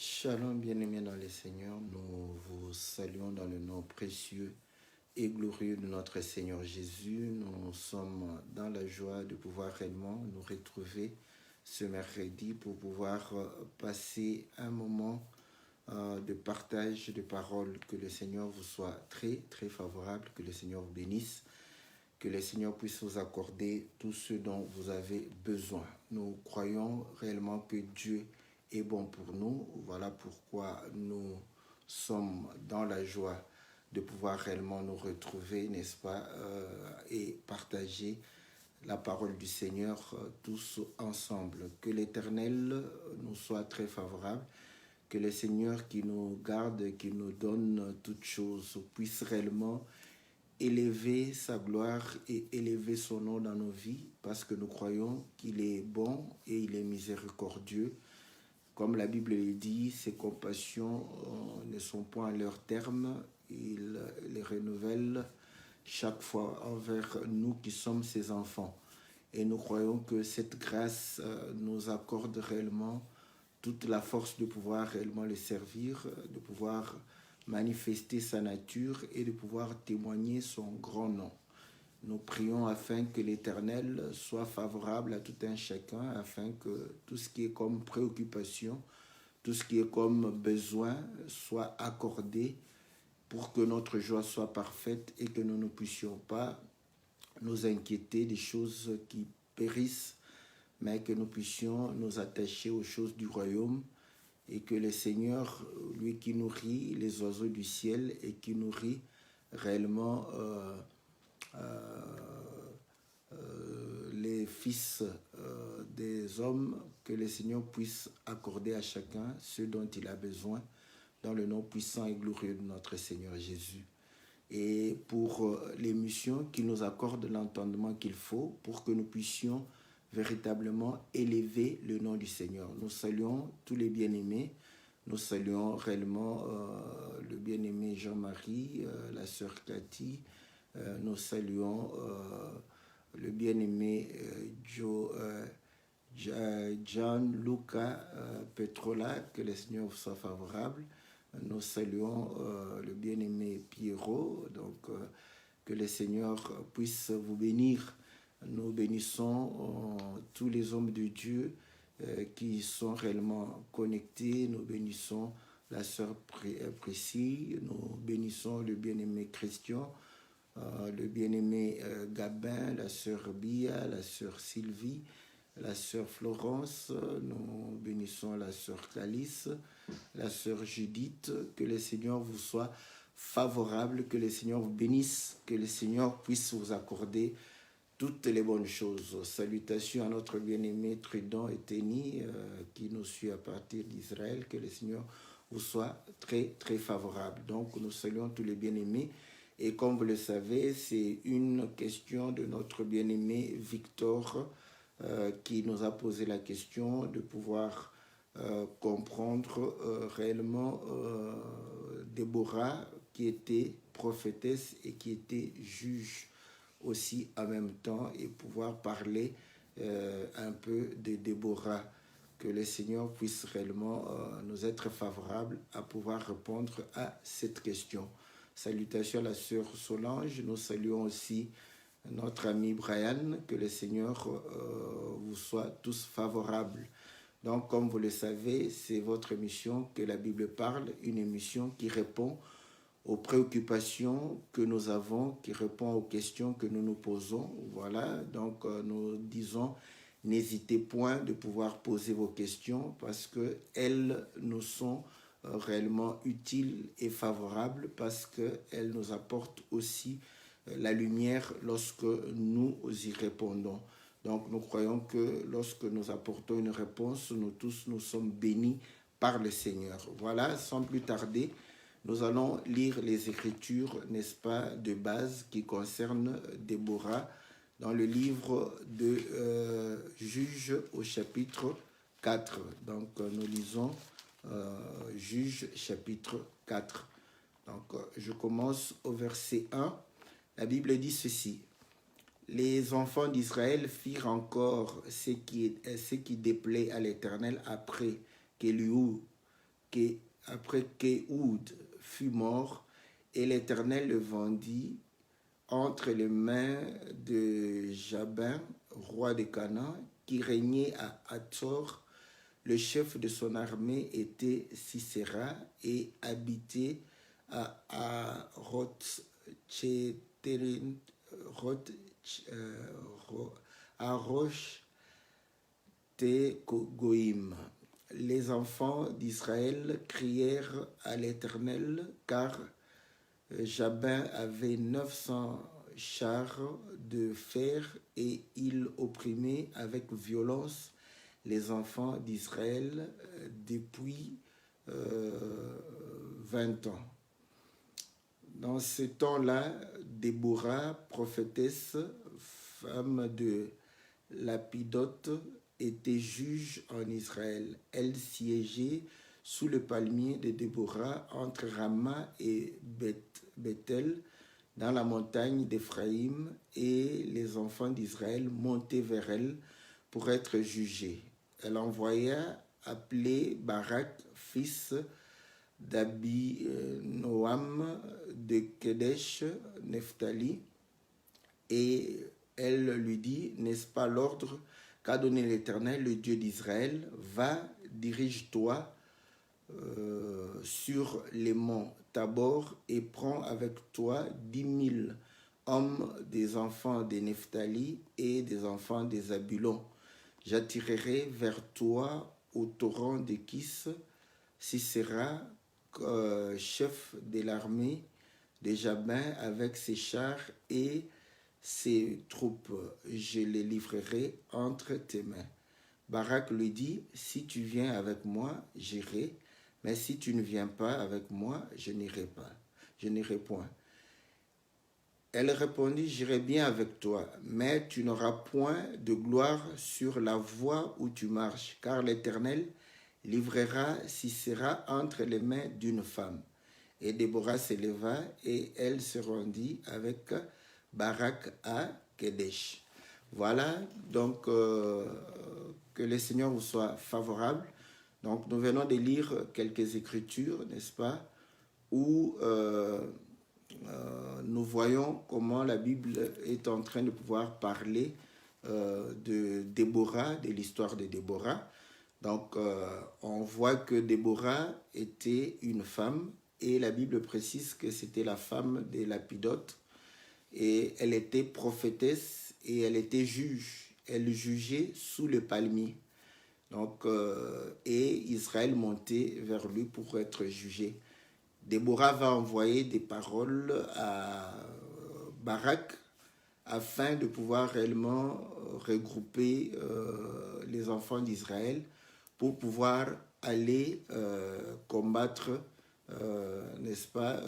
Shalom, bien-aimés dans le Seigneur, nous vous saluons dans le nom précieux et glorieux de notre Seigneur Jésus. Nous sommes dans la joie de pouvoir réellement nous retrouver ce mercredi pour pouvoir passer un moment de partage de paroles. Que le Seigneur vous soit très, très favorable, que le Seigneur vous bénisse, que le Seigneur puisse vous accorder tout ce dont vous avez besoin. Nous croyons réellement que Dieu est bon pour nous. Voilà pourquoi nous sommes dans la joie de pouvoir réellement nous retrouver, n'est-ce pas, et partager la parole du Seigneur tous ensemble. Que l'Éternel nous soit très favorable, que le Seigneur qui nous garde, qui nous donne toutes choses, puisse réellement élever sa gloire et élever son nom dans nos vies, parce que nous croyons qu'il est bon et il est miséricordieux. Comme la Bible le dit, ses compassions ne sont point à leur terme, il les renouvelle chaque fois envers nous qui sommes ses enfants. Et nous croyons que cette grâce nous accorde réellement toute la force de pouvoir réellement le servir, de pouvoir manifester sa nature et de pouvoir témoigner son grand nom. Nous prions afin que l'Éternel soit favorable à tout un chacun, afin que tout ce qui est comme préoccupation, tout ce qui est comme besoin soit accordé pour que notre joie soit parfaite et que nous ne puissions pas nous inquiéter des choses qui périssent, mais que nous puissions nous attacher aux choses du royaume et que le Seigneur, lui qui nourrit les oiseaux du ciel et qui nourrit réellement les fils des hommes, que le Seigneur puisse accorder à chacun ce dont il a besoin dans le nom puissant et glorieux de notre Seigneur Jésus. Et pour les missions, qu'il nous accorde l'entendement qu'il faut pour que nous puissions véritablement élever le nom du Seigneur. Nous saluons tous les bien-aimés. Nous saluons réellement le bien-aimé Jean-Marie, la sœur Cathy. Nous saluons le bien-aimé Gianluca Petrola, que le Seigneur vous soit favorable. Nous saluons le bien-aimé Pierrot, donc que le Seigneur puisse vous bénir. Nous bénissons tous les hommes de Dieu qui sont réellement connectés. Nous bénissons la sœur Priscille, nous bénissons le bien-aimé Christian, le bien-aimé Gabin, la sœur Bia, la sœur Sylvie, la sœur Florence, nous bénissons la sœur Calice, la sœur Judith. Que le Seigneur vous soit favorable, que le Seigneur vous bénisse, que le Seigneur puisse vous accorder toutes les bonnes choses. Salutations à notre bien-aimé Tridon et Téni qui nous suit à partir d'Israël. Que le Seigneur vous soit très très favorable. Donc nous saluons tous les bien-aimés. Et comme vous le savez, c'est une question de notre bien-aimé Victor qui nous a posé la question de pouvoir comprendre réellement Déborah, qui était prophétesse et qui était juge aussi en même temps, et pouvoir parler un peu de Déborah. Que le Seigneur puisse réellement nous être favorable à pouvoir répondre à cette question. Salutations à la sœur Solange. Nous saluons aussi notre ami Brian. Que le Seigneur vous soit tous favorables. Donc, comme vous le savez, c'est votre émission que la Bible parle, une émission qui répond aux préoccupations que nous avons, qui répond aux questions que nous nous posons. Voilà, donc nous disons, n'hésitez point de pouvoir poser vos questions parce qu'elles nous sont réellement utiles et favorables, parce qu'elles nous apportent aussi la lumière lorsque nous y répondons. Donc nous croyons que lorsque nous apportons une réponse, nous tous nous sommes bénis par le Seigneur. Voilà, sans plus tarder, nous allons lire les Écritures, n'est-ce pas, de base qui concernent Déborah dans le livre de Juges au chapitre 4. Donc nous lisons Juges chapitre 4. Donc je commence au verset 1. La Bible dit ceci. Les enfants d'Israël firent encore ce qui déplaît à l'Éternel après qu'Élihu, après qu'Éhoud fut mort, et l'Éternel le vendit entre les mains de Jabin, roi de Canaan, qui régnait à Hatzor. Le chef de son armée était Sisera et habitait à Rosh-Te-Goïm. Les enfants d'Israël crièrent à l'Éternel, car Jabin avait 900 chars de fer et il opprimait avec violence les enfants d'Israël depuis 20 ans. Dans ce temps-là, Déborah, prophétesse, femme de Lapidote, était juge en Israël. Elle siégeait sous le palmier de Déborah entre Rama et Bethel, dans la montagne d'Éphraïm, et les enfants d'Israël montaient vers elle pour être jugés. Elle envoya appeler Barak, fils d'Abinoam de Kedesh, Nephtali, et elle lui dit, n'est-ce pas l'ordre qu'a donné l'Éternel, le Dieu d'Israël? Va, dirige-toi sur les monts Tabor et prends avec toi 10 000 hommes des enfants des Nephtali et des enfants des Zabulon. J'attirerai vers toi au torrent de Kis Sisera, chef de l'armée de Jabin, avec ses chars et ses troupes. Je les livrerai entre tes mains. Barak lui dit, si tu viens avec moi, j'irai, mais si tu ne viens pas avec moi, je n'irai pas. Je n'irai point. Elle répondit, j'irai bien avec toi, mais tu n'auras point de gloire sur la voie où tu marches, car l'Éternel livrera Sisera entre les mains d'une femme. Et Déborah s'éleva et elle se rendit avec Barak à Kedesh. Voilà, donc que le Seigneur vous soit favorable. Donc nous venons de lire quelques écritures, n'est-ce pas, où nous voyons comment la Bible est en train de pouvoir parler de Déborah, de l'histoire de Déborah. Donc, on voit que Déborah était une femme et la Bible précise que c'était la femme de Lapidote et elle était prophétesse et elle était juge. Elle jugeait sous le palmier. Donc, et Israël montait vers lui pour être jugé. Déborah va envoyer des paroles à Barak afin de pouvoir réellement regrouper les enfants d'Israël pour pouvoir aller combattre, n'est-ce pas,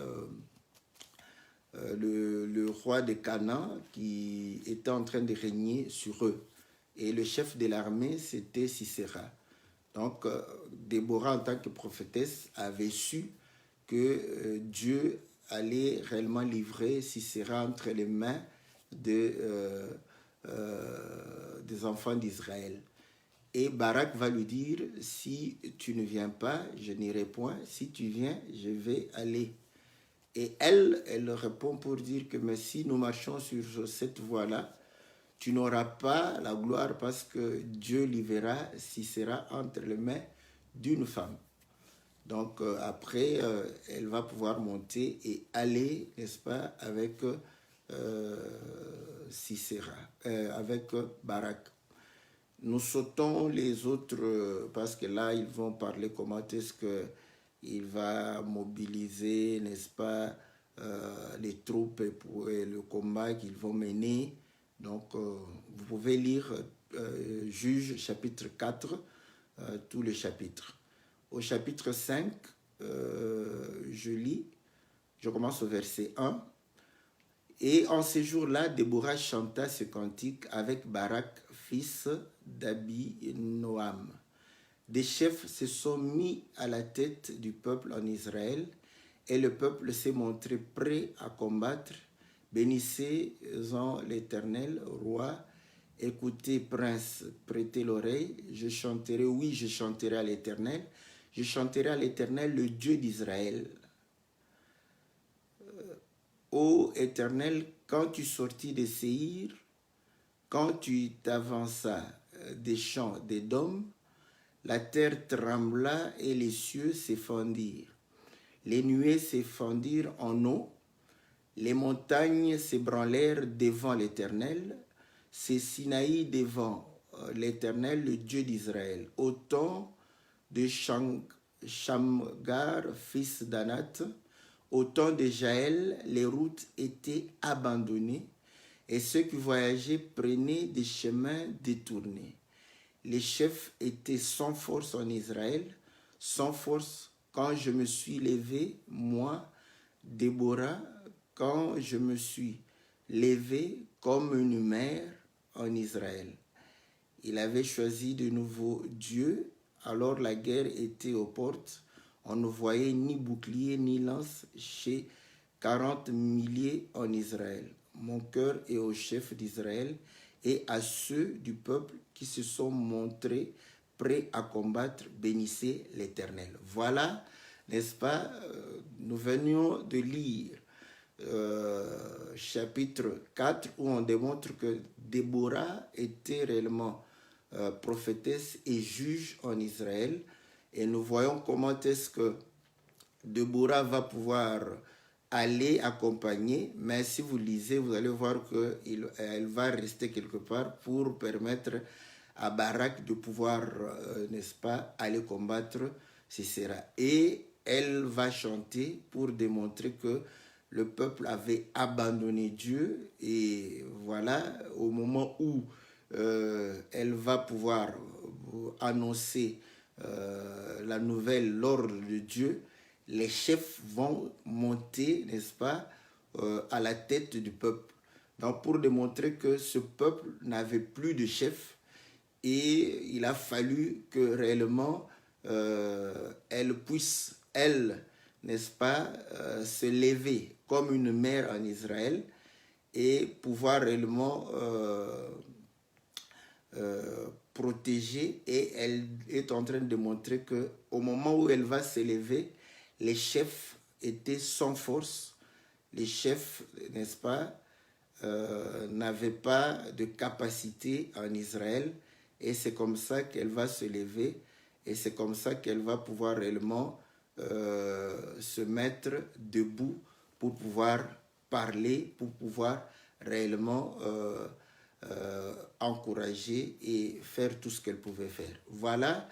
le roi de Canaan qui était en train de régner sur eux. Et le chef de l'armée, c'était Sisera. Donc, Déborah, en tant que prophétesse, avait su que Dieu allait réellement livrer Sisera entre les mains des enfants d'Israël. Et Barak va lui dire, si tu ne viens pas, je n'irai point. Si tu viens, je vais aller. Et elle répond pour dire que mais si nous marchons sur cette voie-là, tu n'auras pas la gloire parce que Dieu livrera Sisera entre les mains d'une femme. Donc après, elle va pouvoir monter et aller, n'est-ce pas, avec Sisera, avec Barak. Nous sautons les autres parce que là, ils vont parler comment est-ce qu'il va mobiliser, n'est-ce pas, les troupes pour le combat qu'ils vont mener. Donc, vous pouvez lire Juges chapitre 4, tout le chapitre. Au chapitre 5, je commence au verset 1. Et en ces jours-là, Déborah chanta ce cantique avec Barak, fils d'Abinoam. Des chefs se sont mis à la tête du peuple en Israël, et le peuple s'est montré prêt à combattre. Bénissez-en l'Éternel, roi. Écoutez, prince, prêtez l'oreille. Je chanterai, oui, je chanterai à l'Éternel. Je chanterai à l'Éternel, le Dieu d'Israël. Ô Éternel, quand tu sortis de Séhir, quand tu t'avanças des champs d'Édom, la terre trembla et les cieux s'effondirent. Les nuées s'effondirent en eau, les montagnes s'ébranlèrent devant l'Éternel, c'est Sinaï devant l'Éternel, le Dieu d'Israël. Au temps de Shamgar, fils d'Anath, au temps de Jaël, les routes étaient abandonnées et ceux qui voyageaient prenaient des chemins détournés. Les chefs étaient sans force en Israël, sans force quand je me suis levé, moi, Déborah, quand je me suis levé comme une mère en Israël. Il avait choisi de nouveaux dieux, alors la guerre était aux portes. On ne voyait ni bouclier ni lance chez 40 milliers en Israël. Mon cœur est aux chefs d'Israël et à ceux du peuple qui se sont montrés prêts à combattre. Bénissez l'Éternel. Voilà, n'est-ce pas, nous venions de lire chapitre 4 où on démontre que Déborah était réellement prophétesse et juge en Israël. Et nous voyons comment est-ce que Déborah va pouvoir aller accompagner, mais si vous lisez, vous allez voir qu'elle va rester quelque part pour permettre à Barak de pouvoir, n'est-ce pas, aller combattre Sisera. Et elle va chanter pour démontrer que le peuple avait abandonné Dieu. Et voilà, au moment où elle va pouvoir annoncer la nouvelle, l'ordre de Dieu, les chefs vont monter, n'est-ce pas, à la tête du peuple. Donc, pour démontrer que ce peuple n'avait plus de chef, et il a fallu que réellement elle puisse, elle, n'est-ce pas, se lever comme une mère en Israël et pouvoir réellement protéger. Et elle est en train de montrer qu'au moment où elle va s'élever, les chefs étaient sans force. Les chefs, n'est-ce pas, n'avaient pas de capacité en Israël. Et c'est comme ça qu'elle va se lever. Et c'est comme ça qu'elle va pouvoir réellement se mettre debout pour pouvoir parler, pour pouvoir réellement encourager et faire tout ce qu'elle pouvait faire. Voilà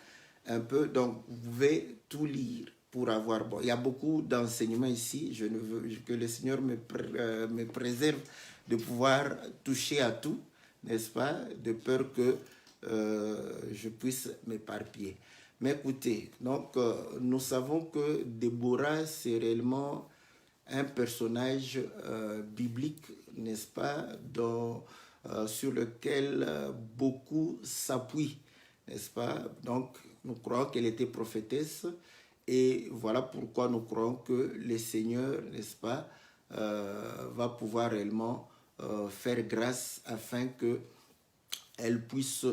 un peu, donc vous pouvez tout lire pour avoir... Bon, il y a beaucoup d'enseignements ici, je ne veux que le Seigneur me préserve de pouvoir toucher à tout, n'est-ce pas, de peur que je puisse m'éparpiller. Mais écoutez, donc nous savons que Déborah, c'est réellement un personnage biblique, n'est-ce pas, sur lequel beaucoup s'appuient, n'est-ce pas? Donc, nous croyons qu'elle était prophétesse et voilà pourquoi nous croyons que le Seigneur, n'est-ce pas, va pouvoir réellement faire grâce afin qu'elle puisse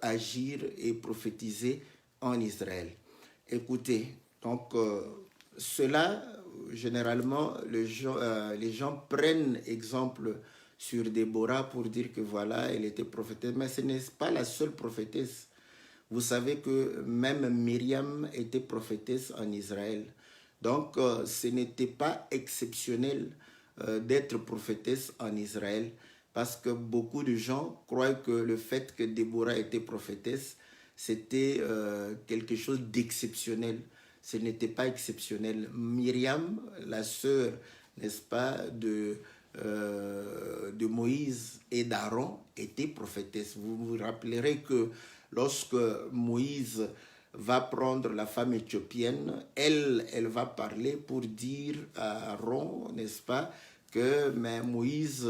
agir et prophétiser en Israël. Écoutez, donc cela, généralement, les gens prennent exemple sur Déborah pour dire que voilà, elle était prophétesse, mais ce n'est pas la seule prophétesse. Vous savez que même Myriam était prophétesse en Israël. Donc, ce n'était pas exceptionnel d'être prophétesse en Israël, parce que beaucoup de gens croient que le fait que Déborah était prophétesse, c'était quelque chose d'exceptionnel. Ce n'était pas exceptionnel. Myriam, la sœur, n'est-ce pas, de Moïse et d'Aaron, était prophétesse. Vous vous rappellerez que lorsque Moïse va prendre la femme éthiopienne, elle va parler pour dire à Aaron, n'est-ce pas, que Moïse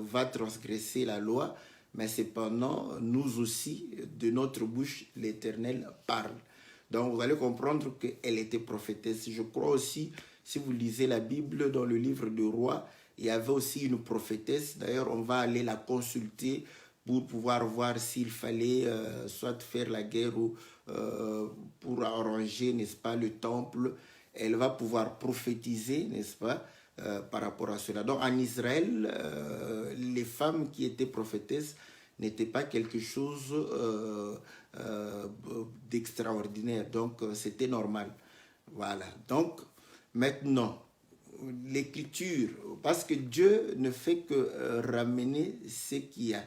va transgresser la loi, mais cependant, nous aussi, de notre bouche, l'Éternel parle. Donc, vous allez comprendre qu'elle était prophétesse. Je crois aussi, si vous lisez la Bible dans le livre de Rois, il y avait aussi une prophétesse. D'ailleurs, on va aller la consulter pour pouvoir voir s'il fallait soit faire la guerre ou pour arranger, n'est-ce pas, le temple. Elle va pouvoir prophétiser, n'est-ce pas, par rapport à cela. Donc en Israël, les femmes qui étaient prophétesses n'étaient pas quelque chose d'extraordinaire. Donc c'était normal. Voilà. Donc maintenant, l'écriture, parce que Dieu ne fait que ramener ce qu'il y a.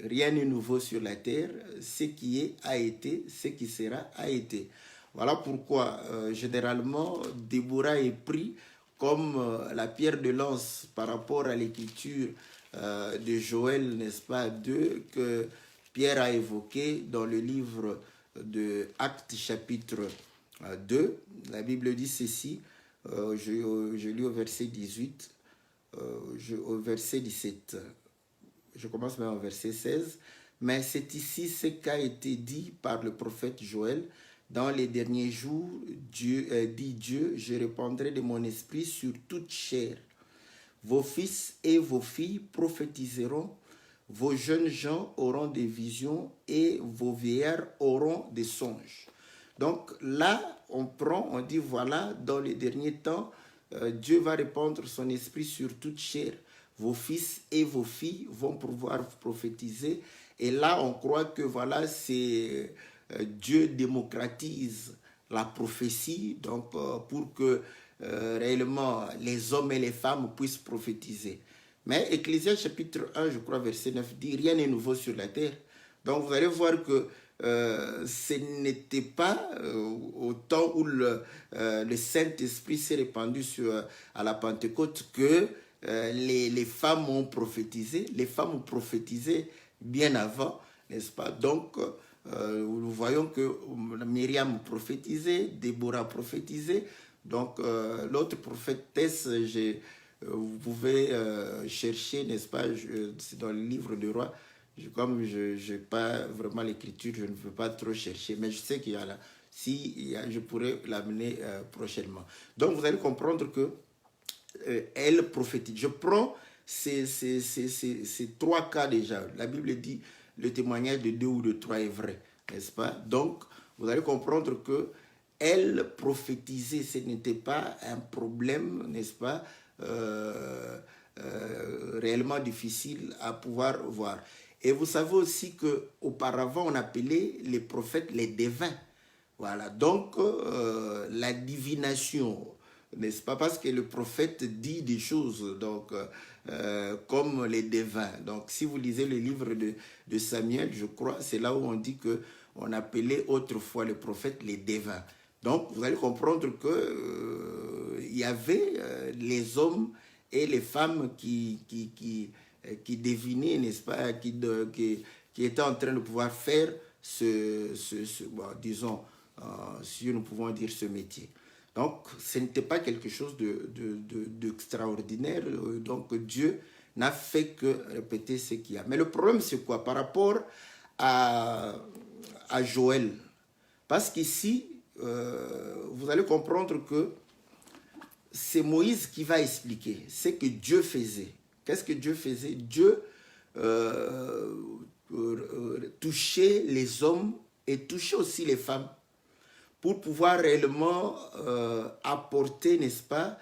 Rien n'est nouveau sur la terre. Ce qui est a été, ce qui sera a été. Voilà pourquoi généralement Déborah est pris comme la pierre de lance par rapport à l'écriture de Joël, n'est-ce pas, 2, que Pierre a évoqué dans le livre de Actes chapitre 2. La Bible dit ceci, je lis au verset 18, au verset 17. Je commence même au verset 16. Mais c'est ici ce qu'a été dit par le prophète Joël. Dans les derniers jours, dit Dieu, je répandrai de mon esprit sur toute chair. Vos fils et vos filles prophétiseront, vos jeunes gens auront des visions et vos vieillards auront des songes. Donc là, on dit voilà, dans les derniers temps, Dieu va répandre son esprit sur toute chair. Vos fils et vos filles vont pouvoir prophétiser. Et là, on croit que voilà, c'est Dieu démocratise la prophétie, donc pour que réellement les hommes et les femmes puissent prophétiser. Mais Ecclésiaste chapitre 1, je crois, verset 9 dit « Rien n'est nouveau sur la terre ». Donc vous allez voir que ce n'était pas au temps où le Saint-Esprit s'est répandu à la Pentecôte que les femmes ont prophétisé. Les femmes ont prophétisé bien avant, n'est-ce pas? Donc, nous voyons que Myriam prophétisait, Déborah prophétisait. Donc, l'autre prophétesse, vous pouvez chercher, n'est-ce pas? C'est dans le livre du roi. Comme je n'ai pas vraiment l'écriture, je ne veux pas trop chercher, mais je sais qu'il y a là. Si je pourrais l'amener prochainement. Donc, vous allez comprendre que elle prophétise. Je prends ces 3 cas déjà. La Bible dit le témoignage de 2 ou de 3 est vrai, n'est-ce pas? Donc, vous allez comprendre que elle prophétisait, ce n'était pas un problème, n'est-ce pas, réellement difficile à pouvoir voir. Et vous savez aussi qu'auparavant, on appelait les prophètes les devins. Voilà, donc la divination, n'est-ce pas? Parce que le prophète dit des choses, donc, comme les devins. Donc, si vous lisez le livre de Samuel, je crois, c'est là où on dit qu'on appelait autrefois les prophètes les devins. Donc, vous allez comprendre qu'il y avait les hommes et les femmes qui devinaient, n'est-ce pas, qui étaient en train de pouvoir faire bon, disons, si nous pouvons dire ce métier. Donc, ce n'était pas quelque chose d'extraordinaire. Donc, Dieu n'a fait que répéter ce qu'il y a. Mais le problème, c'est quoi? Par rapport à Joël. Parce qu'ici, vous allez comprendre que c'est Moïse qui va expliquer ce que Dieu faisait. Qu'est-ce que Dieu faisait? Dieu touchait les hommes et touchait aussi les femmes pour pouvoir réellement apporter, n'est-ce pas,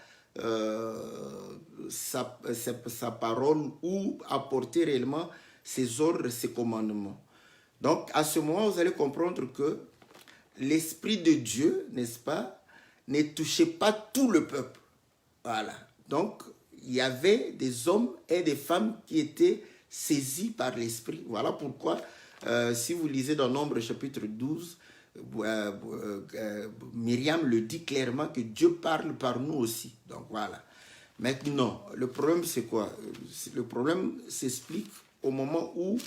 sa parole ou apporter réellement ses ordres, ses commandements. Donc, à ce moment, vous allez comprendre que l'Esprit de Dieu, n'est-ce pas, ne touchait pas tout le peuple. Voilà. Donc, il y avait des hommes et des femmes qui étaient saisis par l'Esprit. Voilà pourquoi, si vous lisez dans Nombre chapitre 12, Myriam le dit clairement que Dieu parle par nous aussi. Donc voilà. Maintenant, le problème c'est quoi? Le problème s'explique au moment où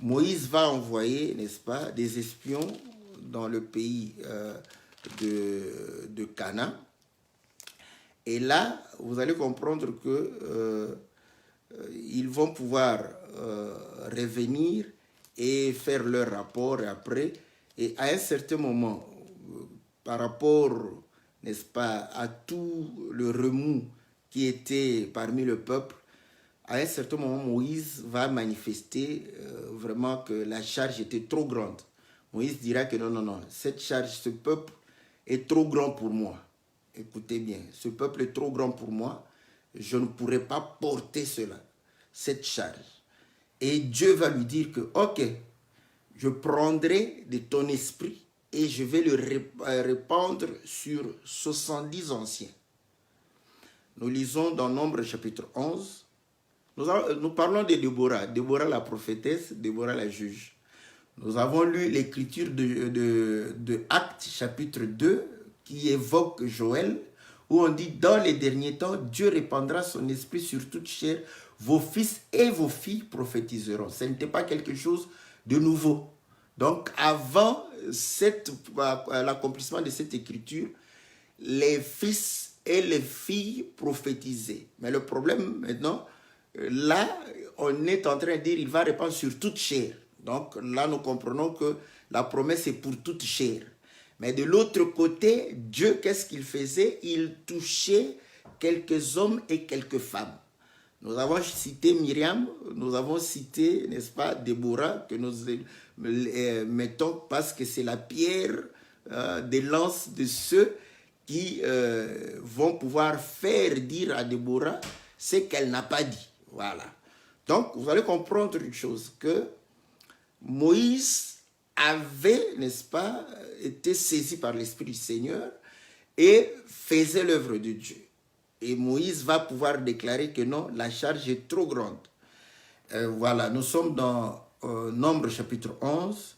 Moïse va envoyer, n'est-ce pas, des espions dans le pays de Canaan. Et là, vous allez comprendre que ils vont pouvoir revenir et faire leur rapport après. Et à un certain moment, par rapport, n'est-ce pas, à tout le remous qui était parmi le peuple, à un certain moment, Moïse va manifester vraiment que la charge était trop grande. Moïse dira que non, non, non, cette charge, ce peuple est trop grand pour moi. Écoutez bien, ce peuple est trop grand pour moi. Je ne pourrai pas porter cela, cette charge. Et Dieu va lui dire que, ok, je prendrai de ton esprit et je vais le répandre sur 70 anciens. Nous lisons dans Nombre chapitre 11. Nous parlons de Déborah. Déborah la prophétesse, Déborah la juge. Nous avons lu l'écriture de Actes chapitre 2 qui évoque Joël, où on dit, dans les derniers temps, Dieu répandra son esprit sur toute chair, vos fils et vos filles prophétiseront. Ce n'était pas quelque chose de nouveau. Donc, avant l'accomplissement de cette écriture, les fils et les filles prophétisaient. Mais le problème maintenant, là, on est en train de dire, il va répandre sur toute chair. Donc là, nous comprenons que la promesse est pour toute chair. Mais de l'autre côté, Dieu, qu'est-ce qu'il faisait? Il touchait quelques hommes et quelques femmes. Nous avons cité Myriam, nous avons cité, n'est-ce pas, Déborah, que nous mettons parce que c'est la pierre de lance de ceux qui vont pouvoir faire dire à Déborah ce qu'elle n'a pas dit. Voilà. Donc, vous allez comprendre une chose, que Moïse avait, n'est-ce pas, été saisi par l'Esprit du Seigneur et faisait l'œuvre de Dieu. Et Moïse va pouvoir déclarer que non, la charge est trop grande. Voilà, nous sommes dans Nombre chapitre 11,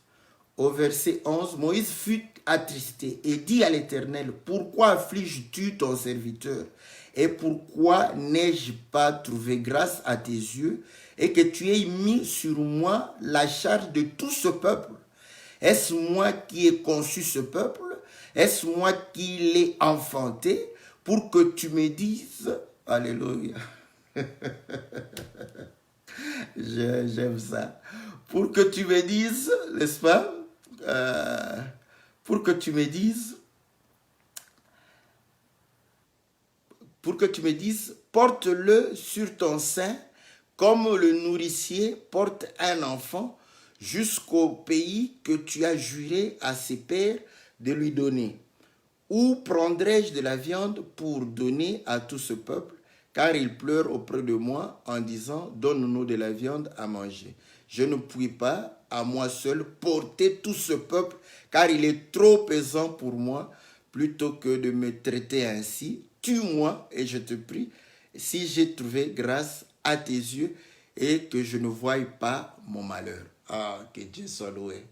au verset 11. Moïse fut attristé et dit à l'Éternel, pourquoi affliges-tu ton serviteur? Et pourquoi n'ai-je pas trouvé grâce à tes yeux et que tu aies mis sur moi la charge de tout ce peuple? Est-ce moi qui ai conçu ce peuple? Est-ce moi qui l'ai enfanté pour que tu me dises, alléluia, j'aime ça, pour que tu me dises, n'est-ce pas, pour que tu me dises, porte-le sur ton sein comme le nourricier porte un enfant jusqu'au pays que tu as juré à ses pères de lui donner. Où prendrai-je de la viande pour donner à tout ce peuple? Car il pleure auprès de moi en disant, donne-nous de la viande à manger. Je ne puis pas, à moi seul, porter tout ce peuple, car il est trop pesant pour moi. Plutôt que de me traiter ainsi, tue-moi et je te prie, si j'ai trouvé grâce à tes yeux et que je ne voie pas mon malheur. Ah, que Dieu soit loué.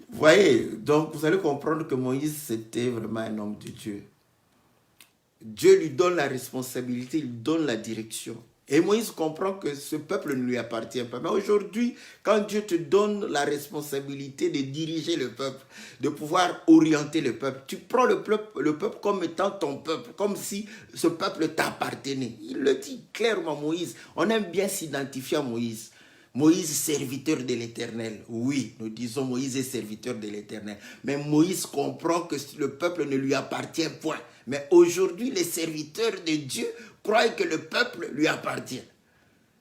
Vous voyez, donc vous allez comprendre que Moïse, c'était vraiment un homme de Dieu. Dieu lui donne la responsabilité, il donne la direction. Et Moïse comprend que ce peuple ne lui appartient pas. Mais aujourd'hui, quand Dieu te donne la responsabilité de diriger le peuple, de pouvoir orienter le peuple, tu prends le peuple comme étant ton peuple, comme si ce peuple t'appartenait. Il le dit clairement, Moïse. On aime bien s'identifier à Moïse. Moïse, serviteur de l'Éternel. Oui, nous disons Moïse est serviteur de l'Éternel. Mais Moïse comprend que le peuple ne lui appartient point. Mais aujourd'hui, les serviteurs de Dieu croient que le peuple lui appartient.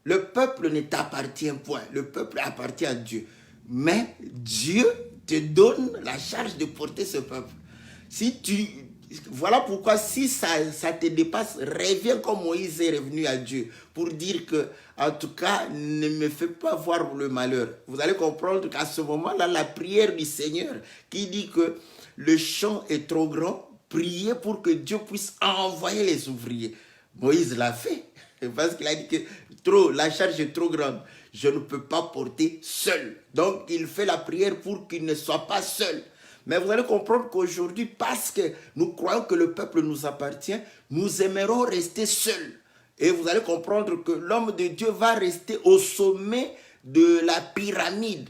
Le peuple ne t'appartient point. Le peuple appartient à Dieu. Mais Dieu te donne la charge de porter ce peuple. Voilà pourquoi si ça te dépasse, reviens comme Moïse est revenu à Dieu pour dire que, en tout cas, ne me fais pas voir le malheur. Vous allez comprendre qu'à ce moment-là, la prière du Seigneur qui dit que le champ est trop grand, priez pour que Dieu puisse envoyer les ouvriers. Moïse l'a fait parce qu'il a dit que la charge est trop grande. Je ne peux pas porter seul. Donc, il fait la prière pour qu'il ne soit pas seul. Mais vous allez comprendre qu'aujourd'hui, parce que nous croyons que le peuple nous appartient, nous aimerons rester seuls. Et vous allez comprendre que l'homme de Dieu va rester au sommet de la pyramide.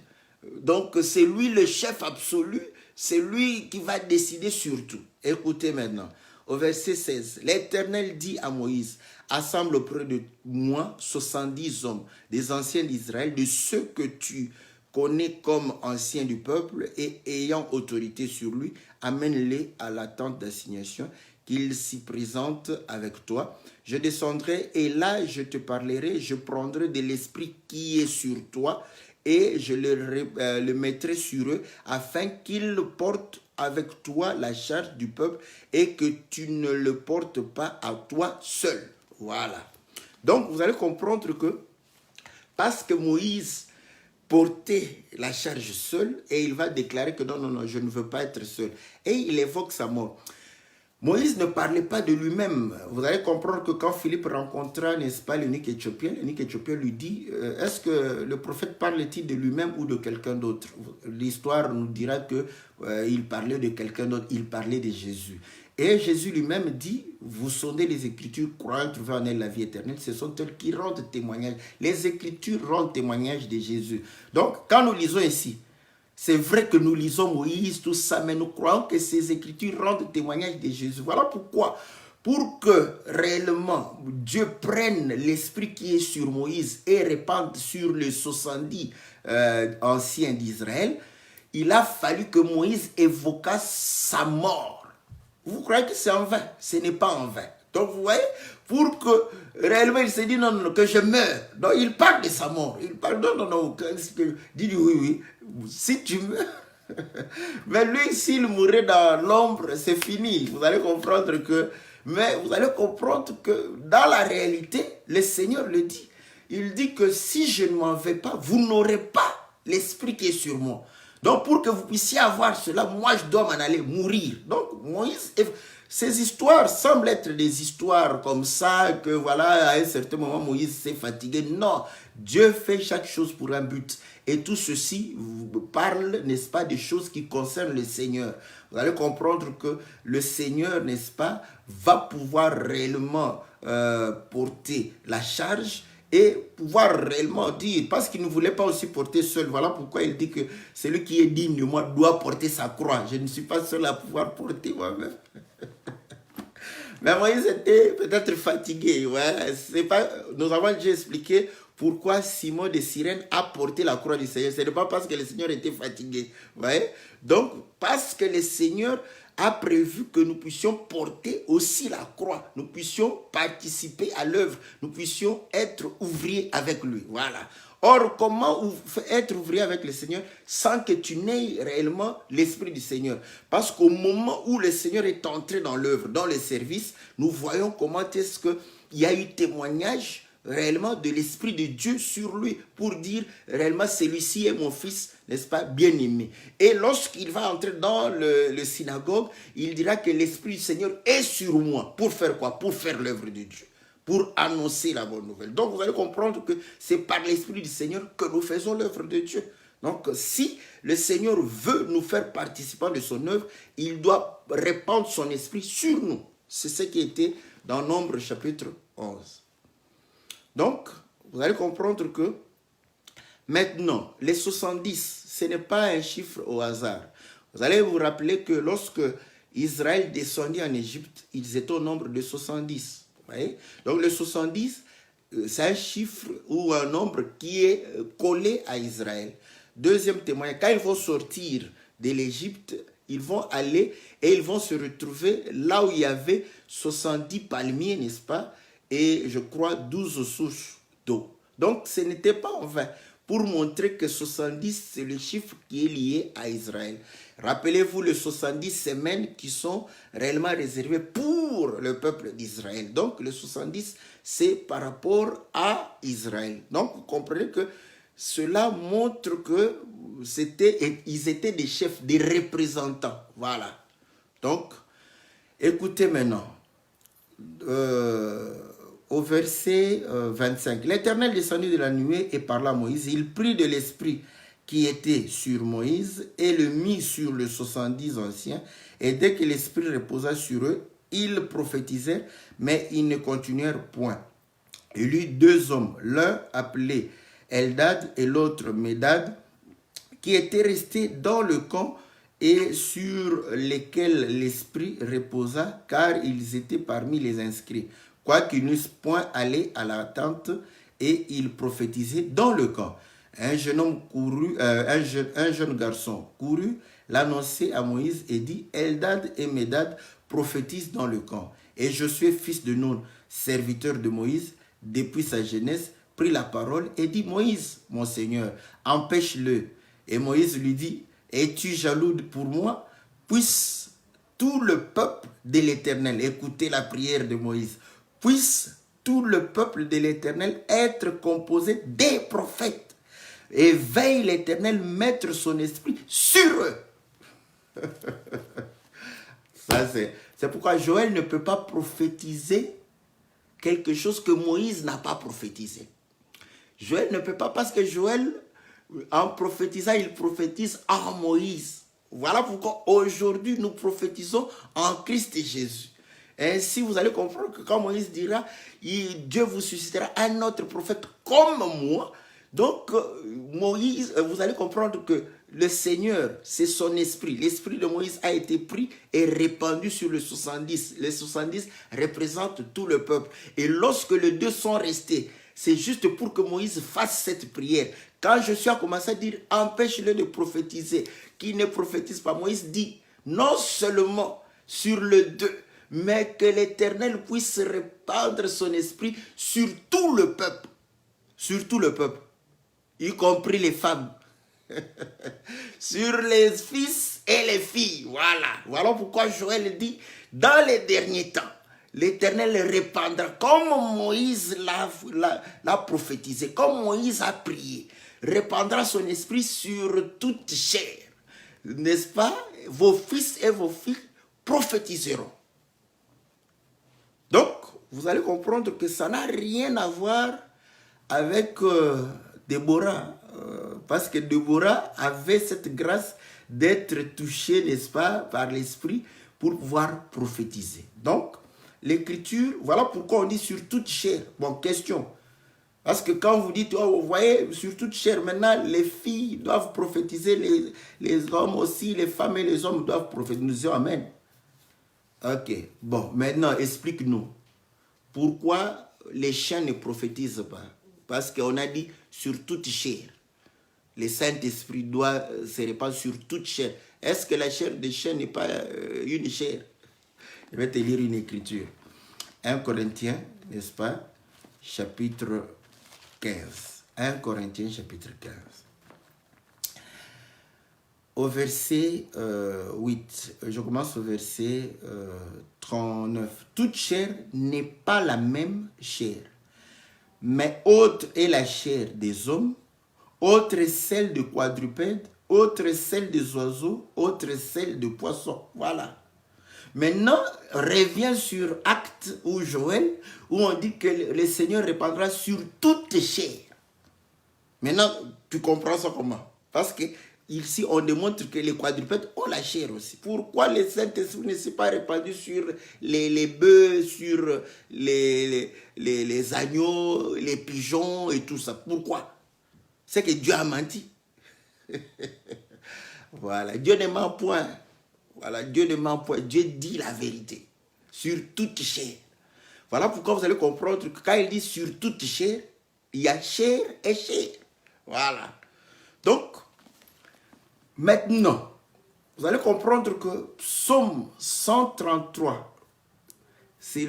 Donc, c'est lui le chef absolu, c'est lui qui va décider sur tout. Écoutez maintenant, au verset 16, l'Éternel dit à Moïse, assemble auprès de moi 70 hommes, des anciens d'Israël, de ceux que tu connais comme anciens du peuple et ayant autorité sur lui, amène-les à la tente d'assignation, qu'il s'y présente avec toi. Je descendrai et là je te parlerai, je prendrai de l'esprit qui est sur toi et je le mettrai sur eux afin qu'ils portent avec toi la charge du peuple et que tu ne le portes pas à toi seul. Voilà. Donc vous allez comprendre que parce que Moïse portait la charge seul et il va déclarer que non, je ne veux pas être seul. Et il évoque sa mort. Moïse ne parlait pas de lui-même. Vous allez comprendre que quand Philippe rencontra, n'est-ce pas, l'eunuque éthiopien lui dit, est-ce que le prophète parle-t-il de lui-même ou de quelqu'un d'autre? L'histoire nous dira qu'il parlait de quelqu'un d'autre, il parlait de Jésus. Et Jésus lui-même dit, vous sondez les Écritures, croyant trouver en elles la vie éternelle, ce sont elles qui rendent témoignage. Les Écritures rendent témoignage de Jésus. Donc, quand nous lisons ici, c'est vrai que nous lisons Moïse, tout ça, mais nous croyons que ces Écritures rendent témoignage de Jésus. Voilà pourquoi, pour que réellement Dieu prenne l'esprit qui est sur Moïse et répande sur les 70 anciens d'Israël, il a fallu que Moïse évoqua sa mort. Vous croyez que c'est en vain? Ce n'est pas en vain. Donc vous voyez, pour que réellement il s'est dit non, que je meurs. Donc il parle de sa mort. Il parle non, dit oui, si tu meurs. Mais lui, s'il mourait dans l'ombre, c'est fini. Vous allez comprendre que, mais vous allez comprendre que dans la réalité, le Seigneur le dit. Il dit que si je ne m'en vais pas, vous n'aurez pas l'esprit qui est sur moi. Donc, pour que vous puissiez avoir cela, moi, je dois m'en aller mourir. Donc, Moïse, ces histoires semblent être des histoires comme ça, que voilà, à un certain moment, Moïse s'est fatigué. Non, Dieu fait chaque chose pour un but. Et tout ceci parle, n'est-ce pas, des choses qui concernent le Seigneur. Vous allez comprendre que le Seigneur, n'est-ce pas, va pouvoir réellement porter la charge et pouvoir réellement dire, parce qu'il ne voulait pas aussi porter seul. Voilà pourquoi il dit que celui qui est digne de moi doit porter sa croix. Je ne suis pas seul à pouvoir porter moi-même. Mais Moïse était peut-être fatigué. Ouais. C'est pas, nous avons déjà expliqué pourquoi Simon de Cyrène a porté la croix du Seigneur. Ce n'est pas parce que le Seigneur était fatigué. Ouais. Donc, parce que le Seigneur a prévu que nous puissions porter aussi la croix. Nous puissions participer à l'œuvre. Nous puissions être ouvriers avec lui. Voilà. Or, comment être ouvrier avec le Seigneur sans que tu n'aies réellement l'Esprit du Seigneur? Parce qu'au moment où le Seigneur est entré dans l'œuvre, dans le service, nous voyons comment est-ce qu'il y a eu témoignage réellement de l'Esprit de Dieu sur lui pour dire réellement celui-ci est mon fils, n'est-ce pas, bien-aimé. Et lorsqu'il va entrer dans le synagogue, il dira que l'Esprit du Seigneur est sur moi. Pour faire quoi? Pour faire l'œuvre de Dieu, pour annoncer la bonne nouvelle. Donc vous allez comprendre que c'est par l'Esprit du Seigneur que nous faisons l'œuvre de Dieu. Donc si le Seigneur veut nous faire participants de son œuvre, il doit répandre son Esprit sur nous. C'est ce qui était dans Nombre chapitre 11. Donc, vous allez comprendre que maintenant, les 70, ce n'est pas un chiffre au hasard. Vous allez vous rappeler que lorsque Israël descendit en Égypte, ils étaient au nombre de 70. Vous voyez? Donc, le 70, c'est un chiffre ou un nombre qui est collé à Israël. Deuxième témoignage, quand ils vont sortir de l'Égypte, ils vont aller et ils vont se retrouver là où il y avait 70 palmiers, n'est-ce pas? Et je crois 12 sources d'eau. Donc ce n'était pas en vain pour montrer que 70 c'est le chiffre qui est lié à Israël. Rappelez-vous les 70 semaines qui sont réellement réservées pour le peuple d'Israël. Donc le 70 c'est par rapport à Israël. Donc vous comprenez que cela montre que ils étaient des chefs, des représentants. Voilà. Donc écoutez maintenant. Au verset 25. L'Éternel descendit de la nuée et parla à Moïse. Il prit de l'esprit qui était sur Moïse et le mit sur les 70 anciens. Et dès que l'esprit reposa sur eux, ils prophétisèrent, mais ils ne continuèrent point. Il eut deux hommes, l'un appelé Eldad et l'autre Médad, qui étaient restés dans le camp et sur lesquels l'esprit reposa, car ils étaient parmi les inscrits. Quoiqu'ils n'eussent point allé à la tente, et ils prophétisaient dans le camp. Un jeune homme courut, un jeune garçon courut, l'annoncer à Moïse et dit, Eldad et Médad prophétise dans le camp. Et Josué, fils de Nun, serviteur de Moïse, depuis sa jeunesse, prit la parole et dit, Moïse, mon Seigneur, empêche-le. Et Moïse lui dit, es-tu jaloux pour moi? Puisse tout le peuple de l'Éternel, écoutez la prière de Moïse, puisse tout le peuple de l'Éternel être composé des prophètes. Et veille l'Éternel mettre son esprit sur eux. C'est pourquoi Joël ne peut pas prophétiser quelque chose que Moïse n'a pas prophétisé. Joël ne peut pas, parce que Joël, en prophétisant, il prophétise en Moïse. Voilà pourquoi aujourd'hui nous prophétisons en Christ Jésus. Ainsi, vous allez comprendre que quand Moïse dira, Dieu vous suscitera un autre prophète comme moi. Donc, Moïse, vous allez comprendre que le Seigneur, c'est son esprit. L'esprit de Moïse a été pris et répandu sur les 70. Les 70 représentent tout le peuple. Et lorsque les deux sont restés, c'est juste pour que Moïse fasse cette prière. Quand Josué a commencé à dire, empêche-le de prophétiser, qu'il ne prophétise pas, Moïse dit, non seulement sur le deux, mais que l'Éternel puisse répandre son esprit sur tout le peuple. Sur tout le peuple, y compris les femmes. Sur les fils et les filles. Voilà pourquoi Joël dit, dans les derniers temps, l'Éternel répandra, comme Moïse l'a prophétisé, comme Moïse a prié, répandra son esprit sur toute chair. N'est-ce pas? Vos fils et vos filles prophétiseront. Donc, vous allez comprendre que ça n'a rien à voir avec Déborah. Parce que Déborah avait cette grâce d'être touchée, n'est-ce pas, par l'esprit pour pouvoir prophétiser. Donc, l'écriture, voilà pourquoi on dit sur toute chair. Bon, question. Parce que quand vous dites, oh, vous voyez, sur toute chair, maintenant, les filles doivent prophétiser, les hommes aussi, les femmes et les hommes doivent prophétiser. Nous disons amen. Ok, bon, maintenant, explique-nous. Pourquoi les chiens ne prophétisent pas? Parce qu'on a dit sur toute chair. Le Saint-Esprit doit se répandre sur toute chair. Est-ce que la chair des chiens n'est pas une chair? Je vais te lire une écriture. 1 Corinthiens, n'est-ce pas? Chapitre 15. 1 Corinthiens, chapitre 15. Au verset 8, je commence au verset 39. Toute chair n'est pas la même chair, mais autre est la chair des hommes, autre est celle de quadrupèdes, autre est celle des oiseaux, autre est celle de poissons. Voilà. Maintenant, revient sur Actes ou Joël, où on dit que le Seigneur répandra sur toute chair. Maintenant, tu comprends ça comment? Parce que ici, on démontre que les quadrupèdes ont la chair aussi. Pourquoi le Saint-Esprit ne s'est pas répandu sur les bœufs, sur les agneaux, les pigeons et tout ça? Pourquoi? C'est que Dieu a menti. Voilà, Dieu ne ment point. Voilà, Dieu ne ment point. Dieu dit la vérité sur toute chair. Voilà pourquoi vous allez comprendre que quand il dit sur toute chair, il y a chair et chair. Voilà. Donc, maintenant, vous allez comprendre que Psaume 133, c'est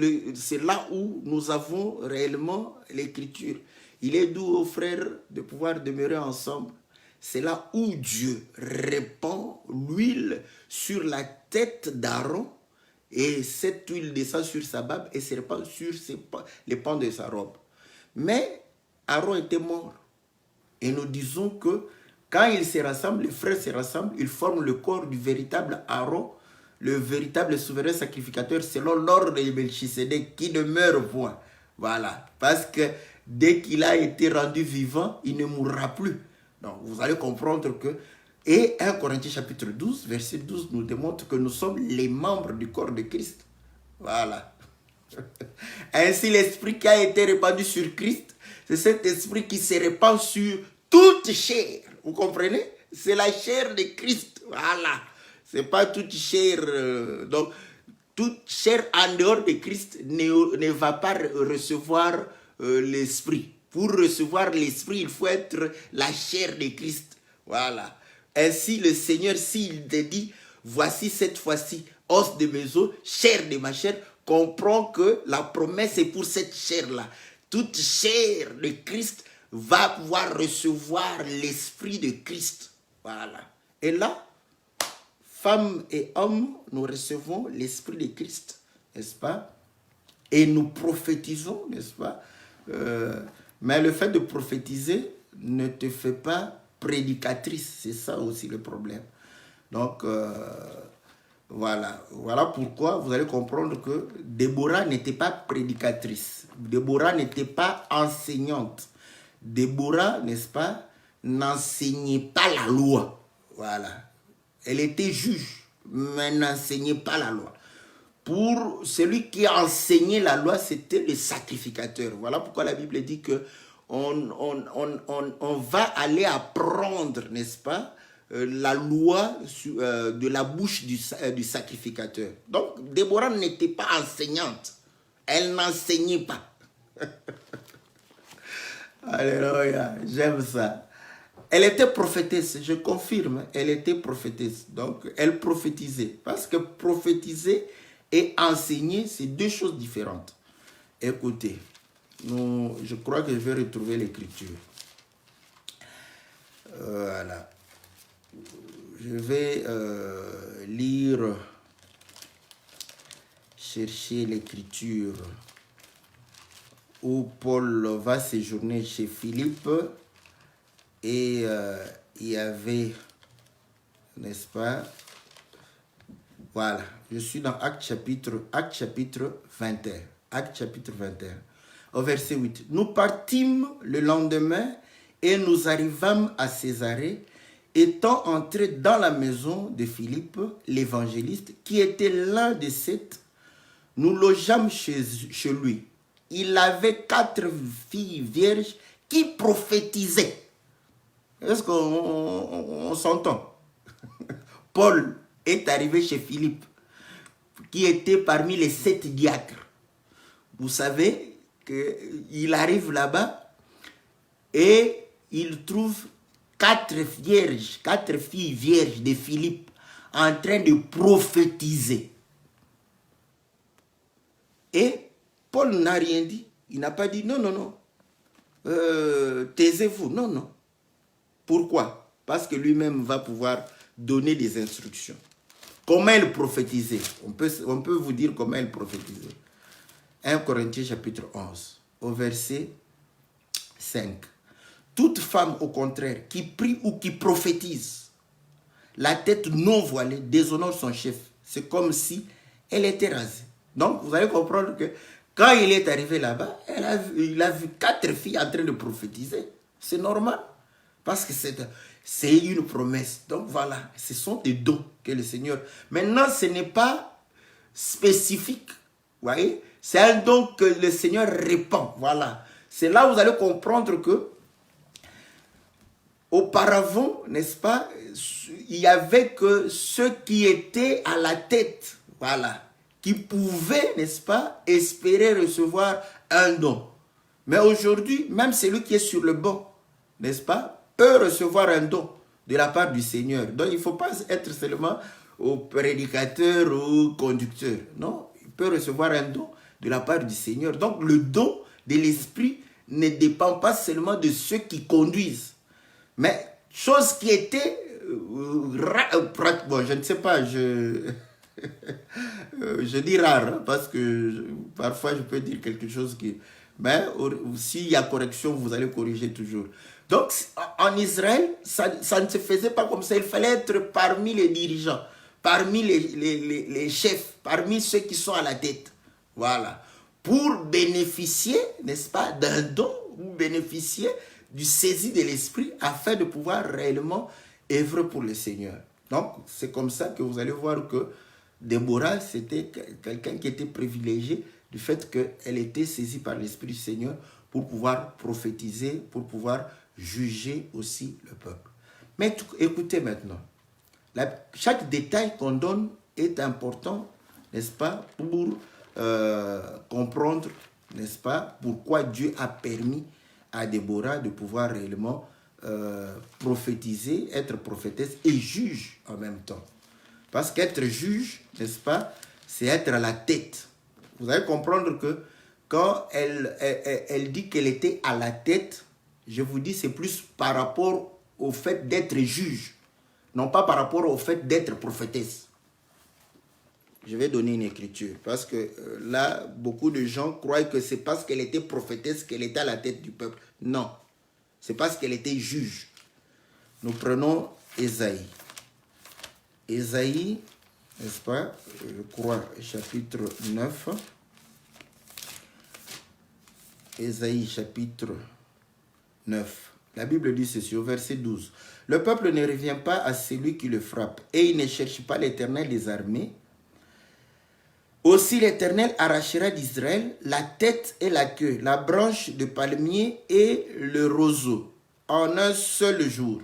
là où nous avons réellement l'écriture. Il est doux aux frères de pouvoir demeurer ensemble. C'est là où Dieu répand l'huile sur la tête d'Aaron et cette huile descend sur sa barbe et se répand sur les pans de sa robe. Mais Aaron était mort. Et nous disons que quand ils se rassemblent, les frères se rassemblent, ils forment le corps du véritable Aaron, le véritable souverain sacrificateur selon l'ordre de Melchisédek qui ne meurt point. Voilà. Parce que dès qu'il a été rendu vivant, il ne mourra plus. Donc, vous allez comprendre que... Et 1 Corinthiens chapitre 12, verset 12 nous démontre que nous sommes les membres du corps de Christ. Voilà. Ainsi, l'esprit qui a été répandu sur Christ, c'est cet esprit qui se répand sur toute chair. Vous comprenez? C'est la chair de Christ. Voilà. Ce n'est pas toute chair. Donc, toute chair en dehors de Christ ne va pas recevoir l'esprit. Pour recevoir l'esprit, il faut être la chair de Christ. Voilà. Ainsi, le Seigneur, s'il te dit, voici cette fois-ci, os de mes os, chair de ma chair, comprend que la promesse est pour cette chair-là. Toute chair de Christ va pouvoir recevoir l'esprit de Christ. Voilà. Et là, femmes et hommes, nous recevons l'esprit de Christ, n'est-ce pas? Et nous prophétisons, n'est-ce pas? Mais le fait de prophétiser ne te fait pas prédicatrice. C'est ça aussi le problème. Donc, voilà pourquoi vous allez comprendre que Déborah n'était pas prédicatrice. Déborah n'était pas enseignante. Déborah, n'est-ce pas, n'enseignait pas la loi. Voilà. Elle était juge, mais n'enseignait pas la loi. Pour celui qui enseignait la loi, c'était le sacrificateur. Voilà pourquoi la Bible dit que on va aller apprendre, n'est-ce pas, la loi de la bouche du sacrificateur. Donc, Déborah n'était pas enseignante. Elle n'enseignait pas. Alléluia, j'aime ça. Elle était prophétesse, je confirme, elle était prophétesse. Donc, elle prophétisait. Parce que prophétiser et enseigner, c'est deux choses différentes. Écoutez, je crois que je vais retrouver l'écriture. Voilà. Je vais lire, chercher l'écriture où Paul va séjourner chez Philippe et il y avait, n'est-ce pas? Voilà, je suis dans Actes chapitre 21. Actes chapitre 21. Au verset 8. Nous partîmes le lendemain et nous arrivâmes à Césarée. Étant entrés dans la maison de Philippe, l'évangéliste, qui était l'un des 7, nous logeâmes chez lui. Il avait 4 filles vierges qui prophétisaient. Est-ce qu'on s'entend? Paul est arrivé chez Philippe, qui était parmi les 7 diacres. Vous savez qu'il arrive là-bas et il trouve 4 filles vierges de Philippe en train de prophétiser. Et Paul n'a rien dit. Il n'a pas dit non. Taisez-vous. Non. Pourquoi? Parce que lui-même va pouvoir donner des instructions. Comment elle prophétisait? On peut vous dire comment elle prophétisait. 1 Corinthiens chapitre 11, au verset 5. Toute femme, au contraire, qui prie ou qui prophétise, la tête non voilée, déshonore son chef. C'est comme si elle était rasée. Donc, vous allez comprendre que quand il est arrivé là-bas, il a vu 4 filles en train de prophétiser. C'est normal. Parce que c'est une promesse. Donc voilà, ce sont des dons que le Seigneur... Maintenant, ce n'est pas spécifique. Vous voyez? C'est un don que le Seigneur répand. Voilà. C'est là où vous allez comprendre que auparavant, n'est-ce pas, il n'y avait que ceux qui étaient à la tête, voilà, qui pouvaient, n'est-ce pas, espérer recevoir un don. Mais aujourd'hui, même celui qui est sur le banc, n'est-ce pas, peut recevoir un don de la part du Seigneur. Donc, il ne faut pas être seulement au prédicateur ou au conducteur. Non, il peut recevoir un don de la part du Seigneur. Donc, le don de l'Esprit ne dépend pas seulement de ceux qui conduisent. Mais, chose qui était... bon, je ne sais pas, je dis rare, hein, parce que parfois je peux dire quelque chose qui... Mais s'il y a correction, vous allez corriger toujours. Donc, en Israël, ça ne se faisait pas comme ça. Il fallait être parmi les dirigeants, parmi les chefs, parmi ceux qui sont à la tête. Voilà. Pour bénéficier, n'est-ce pas, d'un don, ou bénéficier du saisi de l'esprit, afin de pouvoir réellement œuvrer pour le Seigneur. Donc, c'est comme ça que vous allez voir que Déborah, c'était quelqu'un qui était privilégié du fait qu'elle était saisie par l'Esprit du Seigneur pour pouvoir prophétiser, pour pouvoir juger aussi le peuple. Mais écoutez maintenant, chaque détail qu'on donne est important, n'est-ce pas, pour comprendre, n'est-ce pas, pourquoi Dieu a permis à Déborah de pouvoir réellement prophétiser, être prophétesse et juge en même temps. Parce qu'être juge, n'est-ce pas, c'est être à la tête. Vous allez comprendre que quand elle dit qu'elle était à la tête, je vous dis, c'est plus par rapport au fait d'être juge, non pas par rapport au fait d'être prophétesse. Je vais donner une écriture, parce que là, beaucoup de gens croient que c'est parce qu'elle était prophétesse qu'elle était à la tête du peuple. Non, c'est parce qu'elle était juge. Nous prenons Ésaïe. Ésaïe, n'est-ce pas, je crois, chapitre 9. Ésaïe, chapitre 9. La Bible dit ceci au verset 12. Le peuple ne revient pas à celui qui le frappe, et il ne cherche pas l'Éternel des armées. Aussi l'Éternel arrachera d'Israël la tête et la queue, la branche de palmier et le roseau, en un seul jour.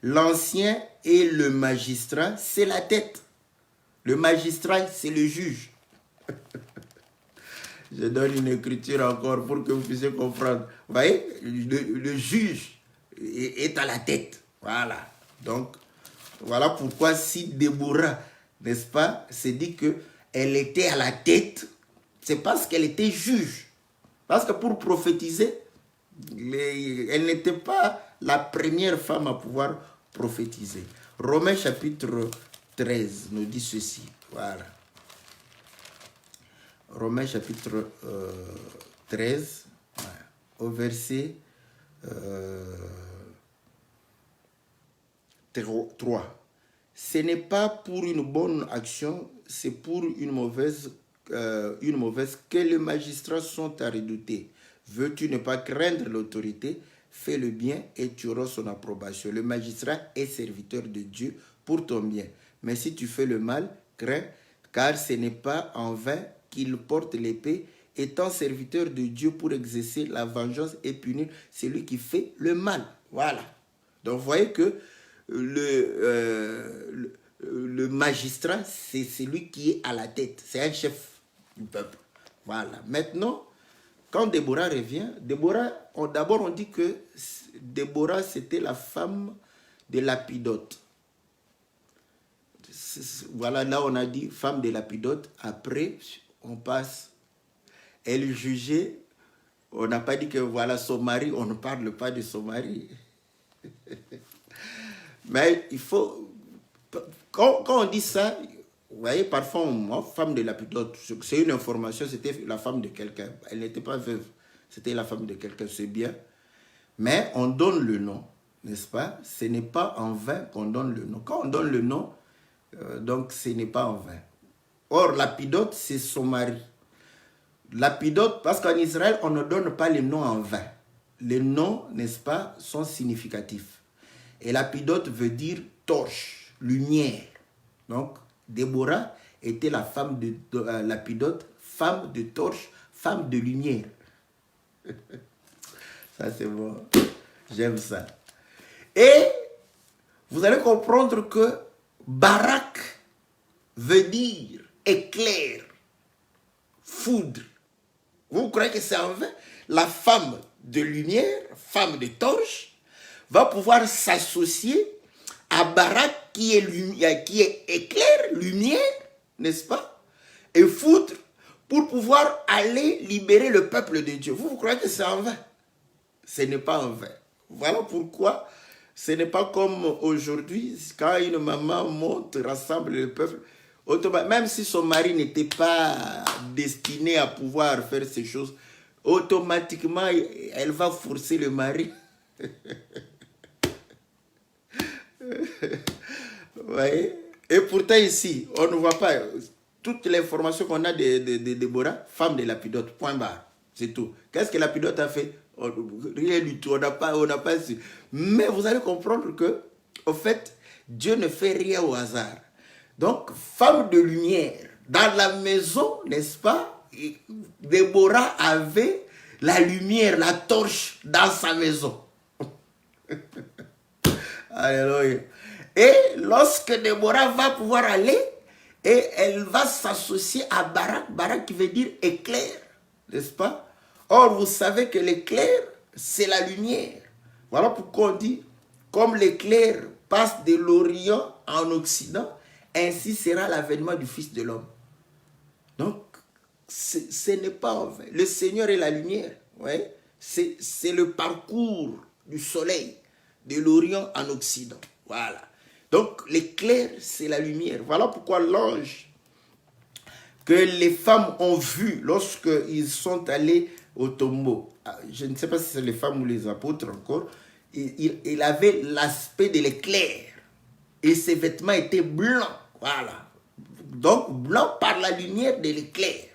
L'ancien et le magistrat, c'est la tête. Le magistrat, c'est le juge. Je donne une écriture encore pour que vous puissiez comprendre. Vous voyez, le juge est à la tête. Voilà. Donc, voilà pourquoi si Déborah, n'est-ce pas, c'est dit qu'elle était à la tête, c'est parce qu'elle était juge. Parce que pour prophétiser, elle n'était pas la première femme à pouvoir prophétiser. Romains chapitre 13 nous dit ceci. Voilà. Romains chapitre 13, voilà, au verset 3. Ce n'est pas pour une bonne action, c'est pour une mauvaise que les magistrats sont à redouter. Veux-tu ne pas craindre l'autorité? Fais le bien et tu auras son approbation. Le magistrat est serviteur de Dieu pour ton bien. Mais si tu fais le mal, crains, car ce n'est pas en vain qu'il porte l'épée, étant serviteur de Dieu pour exercer la vengeance et punir celui qui fait le mal. Voilà. Donc vous voyez que le magistrat, c'est celui qui est à la tête. C'est un chef du peuple. Voilà. Maintenant, quand Déborah revient, d'abord on dit que Déborah, c'était la femme de Lapidote. Voilà, là on a dit femme de Lapidote. Après, on passe. Elle jugeait. On n'a pas dit que voilà son mari, on ne parle pas de son mari. Mais il faut... Quand on dit ça, vous voyez, parfois, moi, femme de Lapidote, c'est une information, c'était la femme de quelqu'un. Elle n'était pas veuve, c'était la femme de quelqu'un, c'est bien. Mais on donne le nom, n'est-ce pas? Ce n'est pas en vain qu'on donne le nom. Quand on donne le nom, donc ce n'est pas en vain. Or, Lapidote, c'est son mari. Lapidote, parce qu'en Israël, on ne donne pas les noms en vain. Les noms, n'est-ce pas, sont significatifs. Et Lapidote veut dire torche, lumière. Donc, Déborah était la femme de Lapidote, femme de torche, femme de lumière. Ça, c'est bon. J'aime ça. Et vous allez comprendre que Barak veut dire éclair, foudre. Vous croyez que c'est en vain? La femme de lumière, femme de torche, va pouvoir s'associer à Barak qui est éclair, lumière, n'est-ce pas? Et foudre pour pouvoir aller libérer le peuple de Dieu. Vous croyez que c'est en vain? Ce n'est pas en vain. Voilà pourquoi ce n'est pas comme aujourd'hui, quand une maman monte, rassemble le peuple, même si son mari n'était pas destiné à pouvoir faire ces choses, automatiquement, elle va forcer le mari. Ouais. Et pourtant ici, on ne voit pas toute l'information qu'on a de Déborah, femme de Lapidote, point barre, c'est tout. Qu'est-ce que Lapidote a fait? Rien du tout, on n'a pas su. Mais vous allez comprendre que, au fait, Dieu ne fait rien au hasard. Donc, femme de lumière, dans la maison, n'est-ce pas, Déborah avait la lumière, la torche dans sa maison. Alléluia. Et lorsque Déborah va pouvoir aller, et elle va s'associer à Barak, Barak qui veut dire éclair, n'est-ce pas? Or, vous savez que l'éclair, c'est la lumière. Voilà pourquoi on dit, comme l'éclair passe de l'Orient en Occident, ainsi sera l'avènement du Fils de l'homme. Donc, ce n'est pas en vain. Le Seigneur est la lumière. Ouais? C'est le parcours du soleil, de l'Orient en Occident. Voilà. Donc, l'éclair, c'est la lumière. Voilà pourquoi l'ange que les femmes ont vu lorsqu'ils sont allés au tombeau, je ne sais pas si c'est les femmes ou les apôtres encore, il avait l'aspect de l'éclair. Et ses vêtements étaient blancs. Voilà. Donc, blanc par la lumière de l'éclair.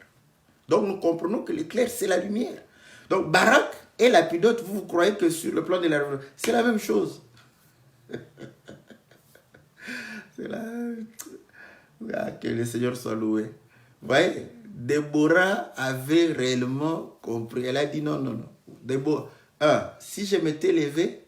Donc, nous comprenons que l'éclair, c'est la lumière. Donc, Barak et Lapidote, vous croyez que sur le plan de la révélation, c'est la même chose. C'est la... Ah, que le Seigneur soit loué. Vous voyez, Déborah avait réellement compris. Elle a dit non, non, non. Déborah, si je m'étais levé,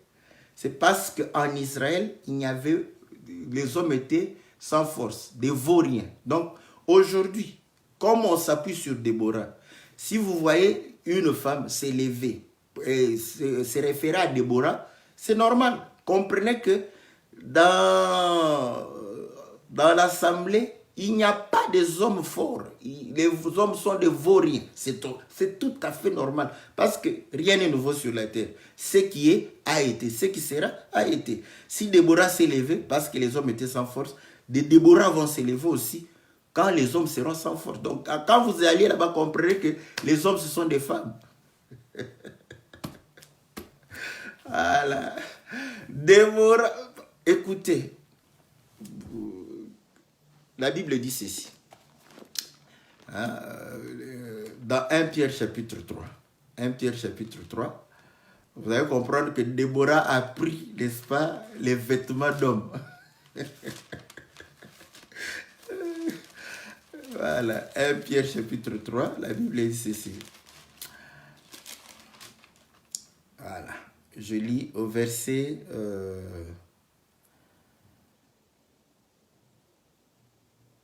c'est parce qu'en Israël, les hommes étaient sans force, des vauriens. Donc, aujourd'hui, comme on s'appuie sur Déborah, si vous voyez une femme s'élever et se référer à Déborah, c'est normal. Comprenez que dans l'assemblée, il n'y a pas des hommes forts. Les hommes sont des vauriens. C'est tout à fait normal. Parce que rien n'est nouveau sur la terre. Ce qui est, a été. Ce qui sera, a été. Si Déborah s'est levée, parce que les hommes étaient sans force, des Déborah vont s'élever aussi quand les hommes seront sans force. Donc, quand vous allez là-bas, comprenez que les hommes, ce sont des femmes. Voilà. Déborah, écoutez, la Bible dit ceci. Dans 1 Pierre chapitre 3. 1 Pierre chapitre 3. Vous allez comprendre que Déborah a pris, n'est-ce pas, les vêtements d'homme. Voilà. 1 Pierre chapitre 3. La Bible dit ceci. Voilà. Je lis au verset...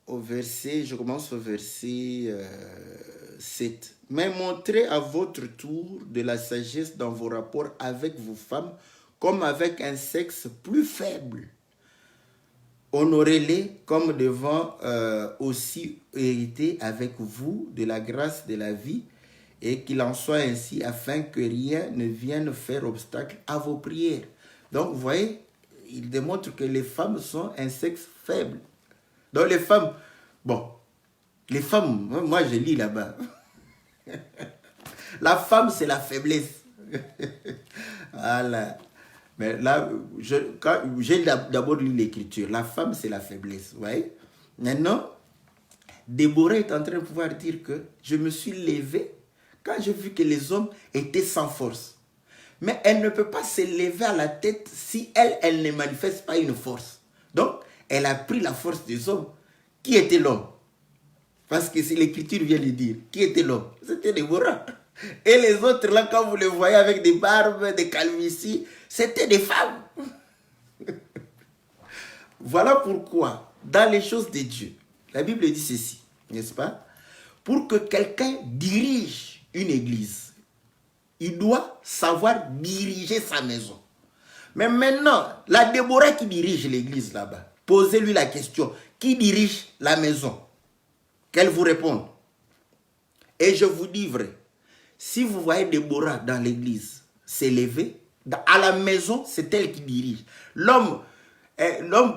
je commence au verset 7. Mais montrez à votre tour de la sagesse dans vos rapports avec vos femmes, comme avec un sexe plus faible. Honorez-les comme devant aussi hériter avec vous de la grâce de la vie, et qu'il en soit ainsi afin que rien ne vienne faire obstacle à vos prières. Donc, vous voyez, il démontre que les femmes sont un sexe faible. Donc les femmes, moi je lis là-bas. C'est la faiblesse. Voilà. Mais là, j'ai d'abord lu l'écriture. La femme, c'est la faiblesse. Vous voyez? Maintenant, Déborah est en train de pouvoir dire que je me suis levée quand j'ai vu que les hommes étaient sans force. Mais elle ne peut pas se lever à la tête si elle ne manifeste pas une force. Donc, elle a pris la force des hommes. Qui était l'homme? Parce que c'est l'écriture vient de dire. Qui était l'homme? C'était Déborah. Et les autres, là, quand vous les voyez avec des barbes, des calvities, c'était des femmes. Voilà pourquoi, dans les choses de Dieu, la Bible dit ceci, n'est-ce pas? Pour que quelqu'un dirige une église, il doit savoir diriger sa maison. Mais maintenant, la Déborah qui dirige l'église là-bas, posez-lui la question, qui dirige la maison? Qu'elle vous réponde. Et je vous dis vrai, si vous voyez Déborah dans l'église s'élever, à la maison, c'est elle qui dirige. L'homme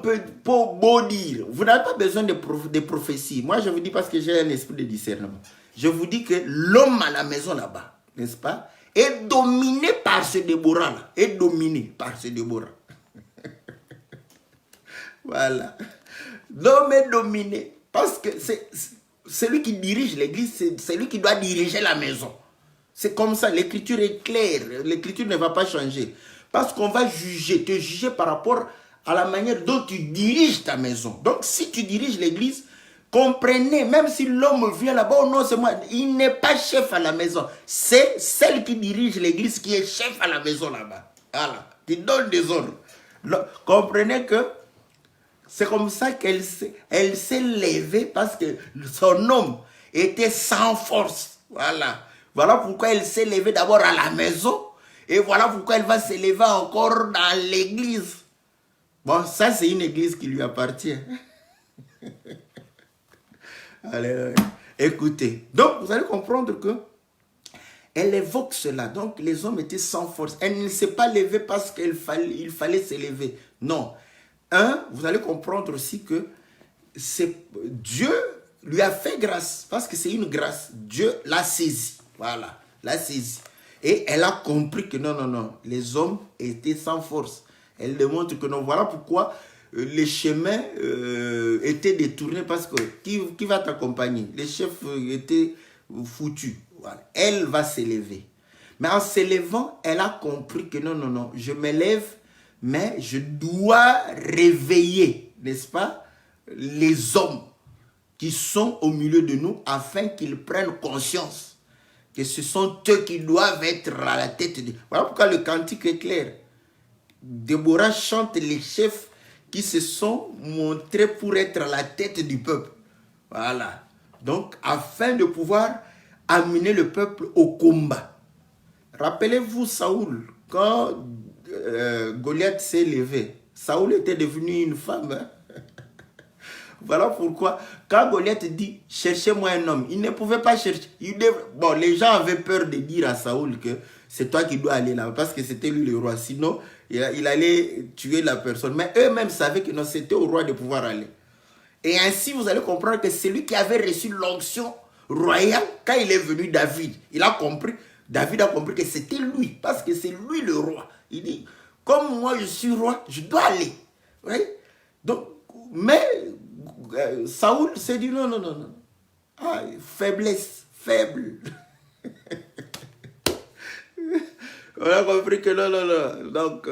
peut beau dire, vous n'avez pas besoin de prophéties. Moi, je vous dis parce que j'ai un esprit de discernement. Je vous dis que l'homme à la maison là-bas, n'est-ce pas, est dominé par ce Déborah-là. Est dominé par ce Déborah. Voilà. L'homme est dominé. Parce que c'est celui qui dirige l'église, c'est celui qui doit diriger la maison. C'est comme ça, l'écriture est claire. L'écriture ne va pas changer. Parce qu'on va te juger par rapport à la manière dont tu diriges ta maison. Donc, si tu diriges l'église, comprenez, même si l'homme vient là-bas, oh non, c'est moi, il n'est pas chef à la maison. C'est celle qui dirige l'église qui est chef à la maison là-bas. Voilà, qui donne des ordres. Comprenez que c'est comme ça qu'elle s'est levée parce que son homme était sans force. Voilà. Voilà pourquoi elle s'est levée d'abord à la maison. Et voilà pourquoi elle va se lever encore dans l'église. Bon, ça c'est une église qui lui appartient. Alléluia. Écoutez, donc vous allez comprendre que elle évoque cela. Donc les hommes étaient sans force. Elle ne s'est pas levée parce qu'il fallait se lever. Non. Vous allez comprendre aussi que Dieu lui a fait grâce. Parce que c'est une grâce. Dieu l'a saisie. Voilà. L'a saisie. Et elle a compris que non. Les hommes étaient sans force. Elle démontre que non. Voilà pourquoi les chemins étaient détournés. Parce que qui va t'accompagner? Les chefs étaient foutus. Voilà. Elle va s'élever. Mais en s'élevant, elle a compris que non, je me lève, mais je dois réveiller, n'est-ce pas, les hommes qui sont au milieu de nous afin qu'ils prennent conscience que ce sont eux qui doivent être à la tête de... Voilà pourquoi le cantique est clair. Déborah chante les chefs qui se sont montrés pour être à la tête du peuple. Voilà. Donc, afin de pouvoir amener le peuple au combat. Rappelez-vous Saoul, quand Goliath s'est levé, Saoul était devenu une femme. Hein? Voilà pourquoi, quand Goliath dit « Cherchez-moi un homme », il ne pouvait pas chercher. Bon, les gens avaient peur de dire à Saoul que c'est toi qui dois aller là, parce que c'était lui le roi. Sinon, il allait tuer la personne. Mais eux-mêmes savaient que non, c'était au roi de pouvoir aller. Et ainsi, vous allez comprendre que c'est lui qui avait reçu l'onction royale quand il est venu David. David a compris que c'était lui, parce que c'est lui le roi. Il dit, comme moi je suis roi, je dois aller. Oui? Donc, mais Saoul s'est dit non. Ah, faiblesse, faible. On a compris que non. Donc,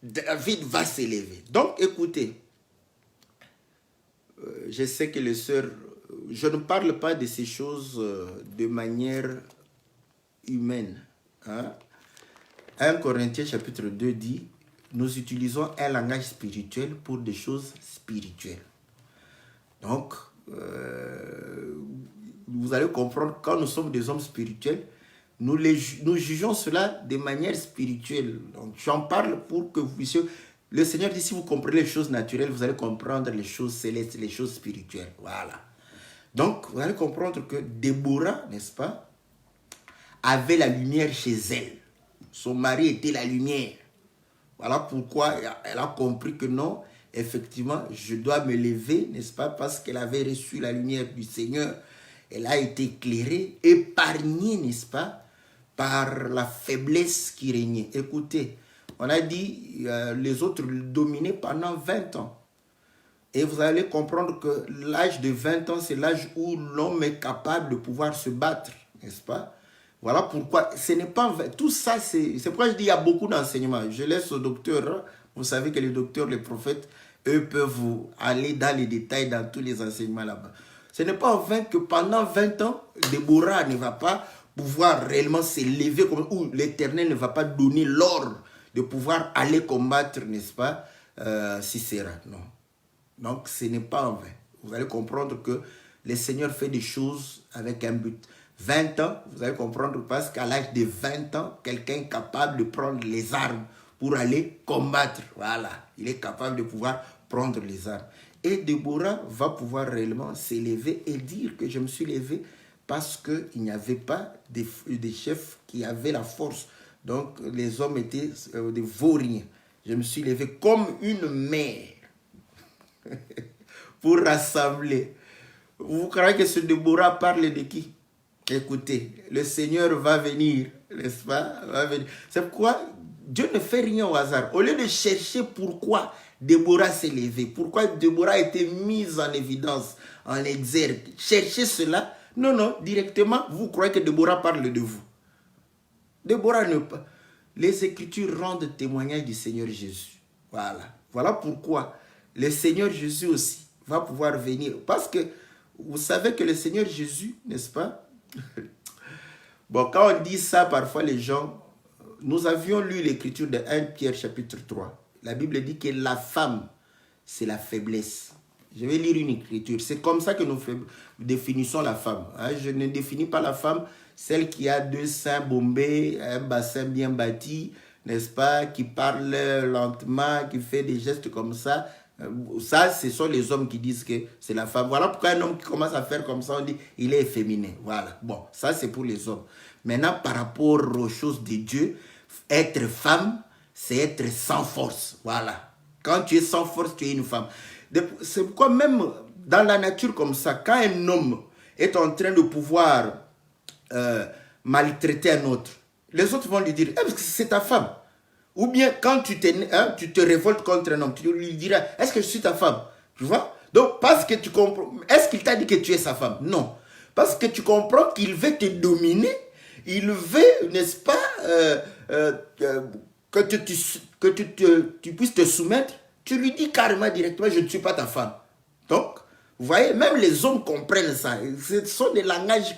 David va s'élever. Donc, écoutez. Je sais que les sœurs, je ne parle pas de ces choses de manière humaine. Hein? 1 Corinthiens chapitre 2 dit, nous utilisons un langage spirituel pour des choses spirituelles. Donc, vous allez comprendre, quand nous sommes des hommes spirituels, nous jugeons cela de manière spirituelle. Donc, j'en parle pour que vous puissiez... Le Seigneur dit, si vous comprenez les choses naturelles, vous allez comprendre les choses célestes, les choses spirituelles. Voilà. Donc, vous allez comprendre que Déborah, n'est-ce pas, avait la lumière chez elle. Son mari était la lumière. Voilà pourquoi elle a compris que non, effectivement, je dois me lever, n'est-ce pas, parce qu'elle avait reçu la lumière du Seigneur. Elle a été éclairée, épargnée, n'est-ce pas, par la faiblesse qui régnait. Écoutez, on a dit, les autres dominaient pendant 20 ans. Et vous allez comprendre que l'âge de 20 ans, c'est l'âge où l'homme est capable de pouvoir se battre, n'est-ce pas? Voilà pourquoi, ce n'est pas... Tout ça, c'est pourquoi je dis, il y a beaucoup d'enseignements. Je laisse au docteur, hein. Vous savez que les docteurs, les prophètes, eux peuvent vous aller dans les détails, dans tous les enseignements là-bas. Ce n'est pas en vain que pendant 20 ans, Déborah ne va pas pouvoir réellement s'élever, ou l'Éternel ne va pas donner l'ordre de pouvoir aller combattre, n'est-ce pas, Sisera. Non. Donc, ce n'est pas en vain. Vous allez comprendre que le Seigneur fait des choses avec un but. 20 ans, vous allez comprendre, parce qu'à l'âge de 20 ans, quelqu'un est capable de prendre les armes pour aller combattre. Voilà, il est capable de pouvoir prendre les armes. Et Déborah va pouvoir réellement s'élever et dire que je me suis levé parce qu'il n'y avait pas des chefs qui avaient la force. Donc, les hommes étaient des vauriens. Je me suis levé comme une mère pour rassembler. Vous croyez que ce Déborah parle de qui? Écoutez, le Seigneur va venir, n'est-ce pas? Va venir. C'est pourquoi Dieu ne fait rien au hasard. Au lieu de chercher pourquoi Déborah s'est levée, pourquoi Déborah a été mise en évidence, en exergue, cherchez cela. Non, directement, vous croyez que Déborah parle de vous. Déborah ne pas. Les Écritures rendent témoignage du Seigneur Jésus. Voilà pourquoi le Seigneur Jésus aussi va pouvoir venir. Parce que vous savez que le Seigneur Jésus, n'est-ce pas? Bon, quand on dit ça, parfois les gens... Nous avions lu l'écriture de 1 Pierre chapitre 3. La Bible dit que la femme, c'est la faiblesse. Je vais lire une écriture. C'est comme ça que nous définissons la femme. Je ne définis pas la femme, celle qui a 2 seins bombés, un bassin bien bâti, n'est-ce pas, qui parle lentement, qui fait des gestes comme ça. Ça, ce sont les hommes qui disent que c'est la femme. Voilà pourquoi un homme qui commence à faire comme ça, on dit il est efféminé. Voilà. Bon, ça c'est pour les hommes. Maintenant, par rapport aux choses de Dieu, être femme, c'est être sans force. Voilà. Quand tu es sans force, tu es une femme. C'est pourquoi même dans la nature comme ça, quand un homme est en train de pouvoir maltraiter un autre, les autres vont lui dire, parce que c'est ta femme. Ou bien quand tu te révoltes contre un homme, tu lui diras, est-ce que je suis ta femme? Tu vois? Donc, parce que tu comprends, est-ce qu'il t'a dit que tu es sa femme? Non. Parce que tu comprends qu'il veut te dominer, il veut, n'est-ce pas, que tu puisses te soumettre, tu lui dis carrément directement, je ne suis pas ta femme. Donc, vous voyez, même les hommes comprennent ça. Ce sont des langages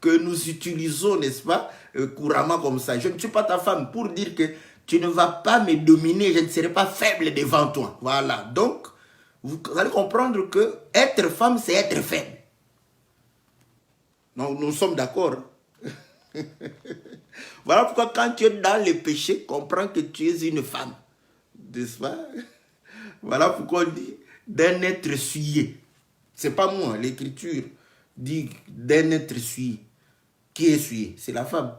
que nous utilisons, n'est-ce pas, couramment comme ça. Je ne suis pas ta femme pour dire que tu ne vas pas me dominer, je ne serai pas faible devant toi. Voilà. Donc, vous allez comprendre que être femme, c'est être faible. Donc, nous sommes d'accord. Voilà pourquoi quand tu es dans le péché, comprends que tu es une femme. N'est-ce pas? Voilà pourquoi on dit d'un être souillé. Ce n'est pas moi, l'écriture dit d'un être souillé. Qui est souillé? C'est la femme.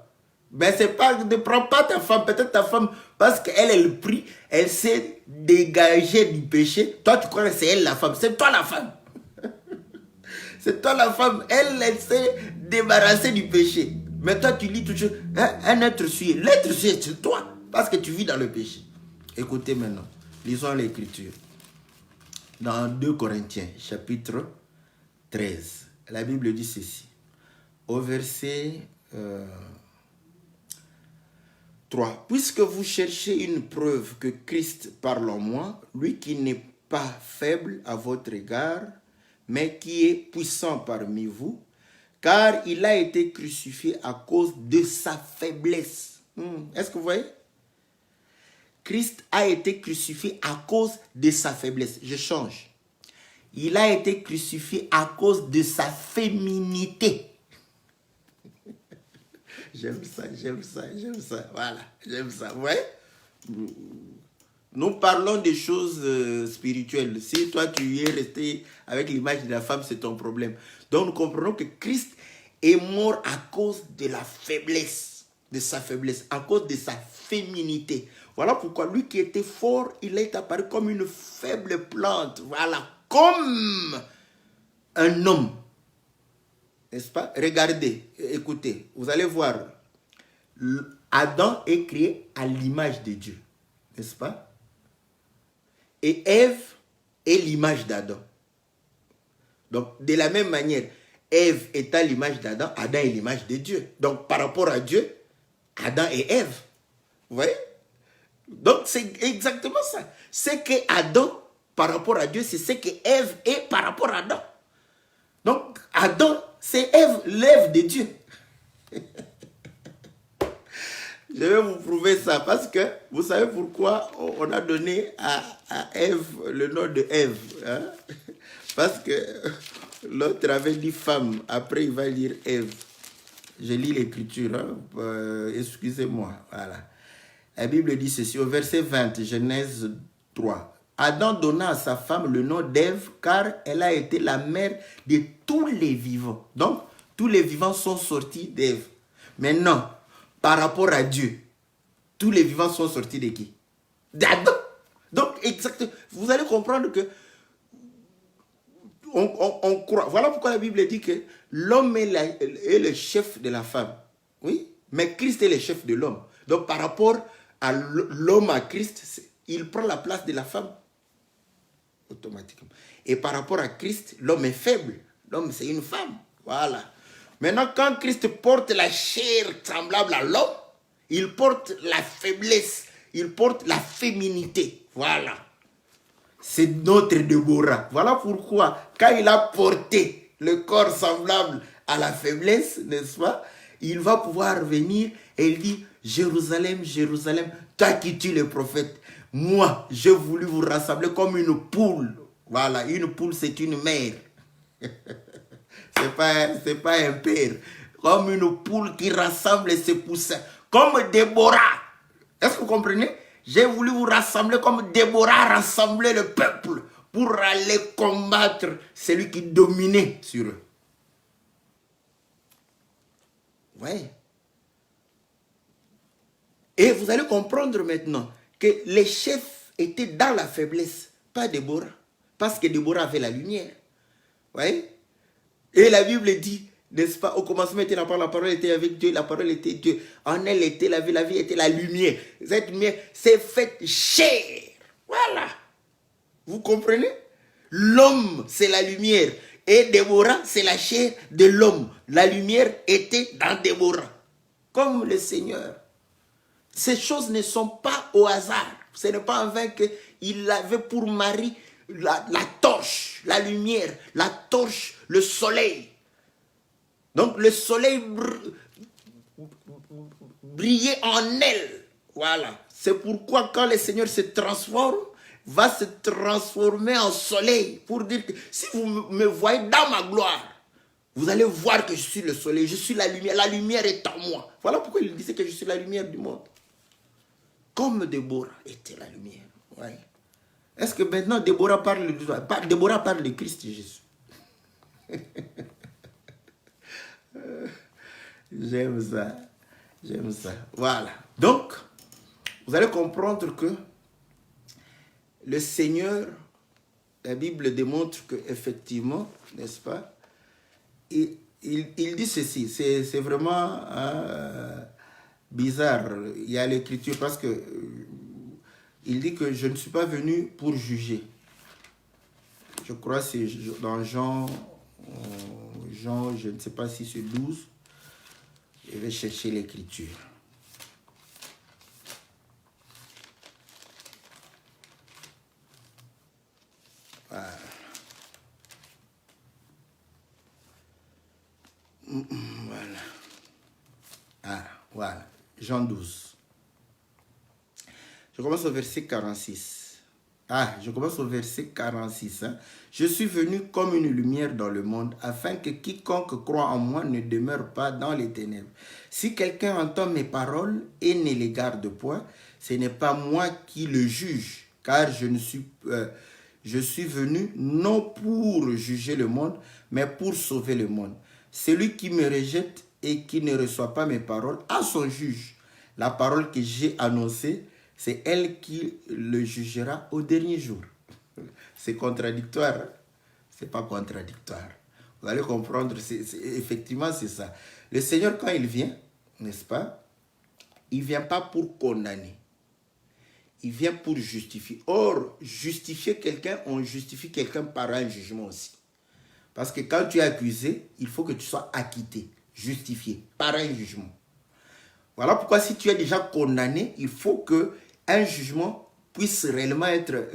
Mais c'est pas, ne prends pas ta femme, peut-être ta femme, parce qu'elle est le prix, elle s'est dégagée du péché. Toi, tu crois que c'est elle la femme. C'est toi la femme. C'est toi la femme. Elle s'est débarrassée du péché. Mais toi, tu lis toujours un être souillé. L'être souillé, c'est toi, parce que tu vis dans le péché. Écoutez maintenant, lisons l'écriture. Dans 2 Corinthiens, chapitre 13, la Bible dit ceci. Au verset 3. Puisque vous cherchez une preuve que Christ parle en moi, lui qui n'est pas faible à votre égard, mais qui est puissant parmi vous, car il a été crucifié à cause de sa faiblesse. Est-ce que vous voyez? Christ a été crucifié à cause de sa faiblesse. Je change. Il a été crucifié à cause de sa féminité. J'aime ça, j'aime ça, j'aime ça. Voilà, j'aime ça. Ouais. Nous parlons des choses spirituelles. Si toi, tu es resté avec l'image de la femme, c'est ton problème. Donc, nous comprenons que Christ est mort à cause de la faiblesse, de sa faiblesse, à cause de sa féminité. Voilà pourquoi lui qui était fort, il est apparu comme une faible plante. Voilà, comme un homme. N'est-ce pas? Regardez, écoutez, vous allez voir. Adam est créé à l'image de Dieu. N'est-ce pas? Et Ève est l'image d'Adam. Donc, de la même manière, Ève est à l'image d'Adam, Adam est l'image de Dieu. Donc, par rapport à Dieu, Adam et Ève. Vous voyez? Donc, c'est exactement ça. C'est que Adam, par rapport à Dieu, c'est ce que Ève est par rapport à Adam. Donc, Adam, c'est Ève, l'Ève de Dieu. Je vais vous prouver ça parce que vous savez pourquoi on a donné à Ève le nom de Ève. Hein? Parce que l'autre avait dit femme, après il va dire Ève. Je lis l'écriture, hein? Excusez-moi. Voilà. La Bible dit ceci au verset 20, Genèse 3. Adam donna à sa femme le nom d'Ève car elle a été la mère de tous les vivants. Donc, tous les vivants sont sortis d'Ève. Maintenant, par rapport à Dieu, tous les vivants sont sortis de qui? D'Adam. Donc, exactement. Vous allez comprendre que on croit. Voilà pourquoi la Bible dit que l'homme est le chef de la femme. Oui, mais Christ est le chef de l'homme. Donc, par rapport à l'homme à Christ, il prend la place de la femme automatiquement. Et par rapport à Christ, l'homme est faible. L'homme, c'est une femme. Voilà. Maintenant, quand Christ porte la chair semblable à l'homme, il porte la faiblesse, il porte la féminité. Voilà. C'est notre Déborah. Voilà pourquoi, quand il a porté le corps semblable à la faiblesse, n'est-ce pas, il va pouvoir venir et il dit, Jérusalem, Jérusalem, toi qui tues les prophètes, moi, j'ai voulu vous rassembler comme une poule. Voilà, une poule, c'est une mère. C'est pas un père. Comme une poule qui rassemble ses poussins. Comme Déborah. Est-ce que vous comprenez? J'ai voulu vous rassembler comme Déborah rassemblait le peuple pour aller combattre celui qui dominait sur eux. Ouais. Et vous allez comprendre maintenant que les chefs étaient dans la faiblesse, pas Déborah. Parce que Déborah avait la lumière. Ouais. Et la Bible dit, n'est-ce pas, au commencement était la parole était avec Dieu, la parole était Dieu. En elle était la vie était la lumière. Cette lumière s'est faite chair. Voilà. Vous comprenez? L'homme, c'est la lumière. Et Déborah, c'est la chair de l'homme. La lumière était dans Déborah. Comme le Seigneur. Ces choses ne sont pas au hasard. Ce n'est pas en vain qu'il avait pour mari la torche, la lumière, la torche, le soleil. Donc le soleil brillait en elle. Voilà. C'est pourquoi quand le Seigneur se transforme, va se transformer en soleil. Pour dire que si vous me voyez dans ma gloire, vous allez voir que je suis le soleil, je suis la lumière. La lumière est en moi. Voilà pourquoi il disait que je suis la lumière du monde. Comme Déborah était la lumière. Ouais. Est-ce que maintenant Déborah parle de Christ Jésus? J'aime ça. J'aime ça. Voilà. Donc, vous allez comprendre que le Seigneur, la Bible démontre qu'effectivement, n'est-ce pas, il dit ceci. C'est vraiment bizarre. Il y a l'écriture parce que il dit que je ne suis pas venu pour juger. Je crois que c'est dans Jean, je ne sais pas si c'est 12. Je vais chercher l'écriture. Voilà. Voilà. Ah, voilà. Jean 12. Je commence au verset 46. Je commence au verset 46. Je suis venu comme une lumière dans le monde, afin que quiconque croit en moi ne demeure pas dans les ténèbres. Si quelqu'un entend mes paroles et ne les garde point, ce n'est pas moi qui le juge, car je suis venu non pour juger le monde, mais pour sauver le monde. Celui qui me rejette et qui ne reçoit pas mes paroles a son juge. La parole que j'ai annoncée, c'est elle qui le jugera au dernier jour. C'est contradictoire. Hein? C'est pas contradictoire. Vous allez comprendre, effectivement, c'est ça. Le Seigneur, quand il vient, n'est-ce pas, il ne vient pas pour condamner. Il vient pour justifier. Or, justifier quelqu'un, on justifie quelqu'un par un jugement aussi. Parce que quand tu es accusé, il faut que tu sois acquitté, justifié par un jugement. Voilà pourquoi si tu es déjà condamné, il faut qu'un jugement puisse réellement être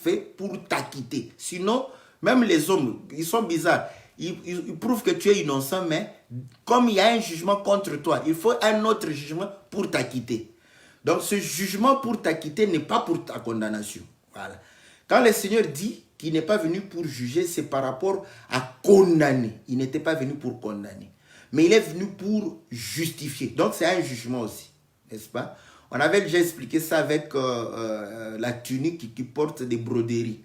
fait pour t'acquitter. Sinon, même les hommes, ils sont bizarres. Ils prouvent que tu es innocent, mais comme il y a un jugement contre toi, il faut un autre jugement pour t'acquitter. Donc ce jugement pour t'acquitter n'est pas pour ta condamnation. Voilà. Quand le Seigneur dit qu'il n'est pas venu pour juger, c'est par rapport à condamner. Il n'était pas venu pour condamner. Mais il est venu pour justifier. Donc c'est un jugement aussi, n'est-ce pas? On avait déjà expliqué ça avec la tunique qui porte des broderies.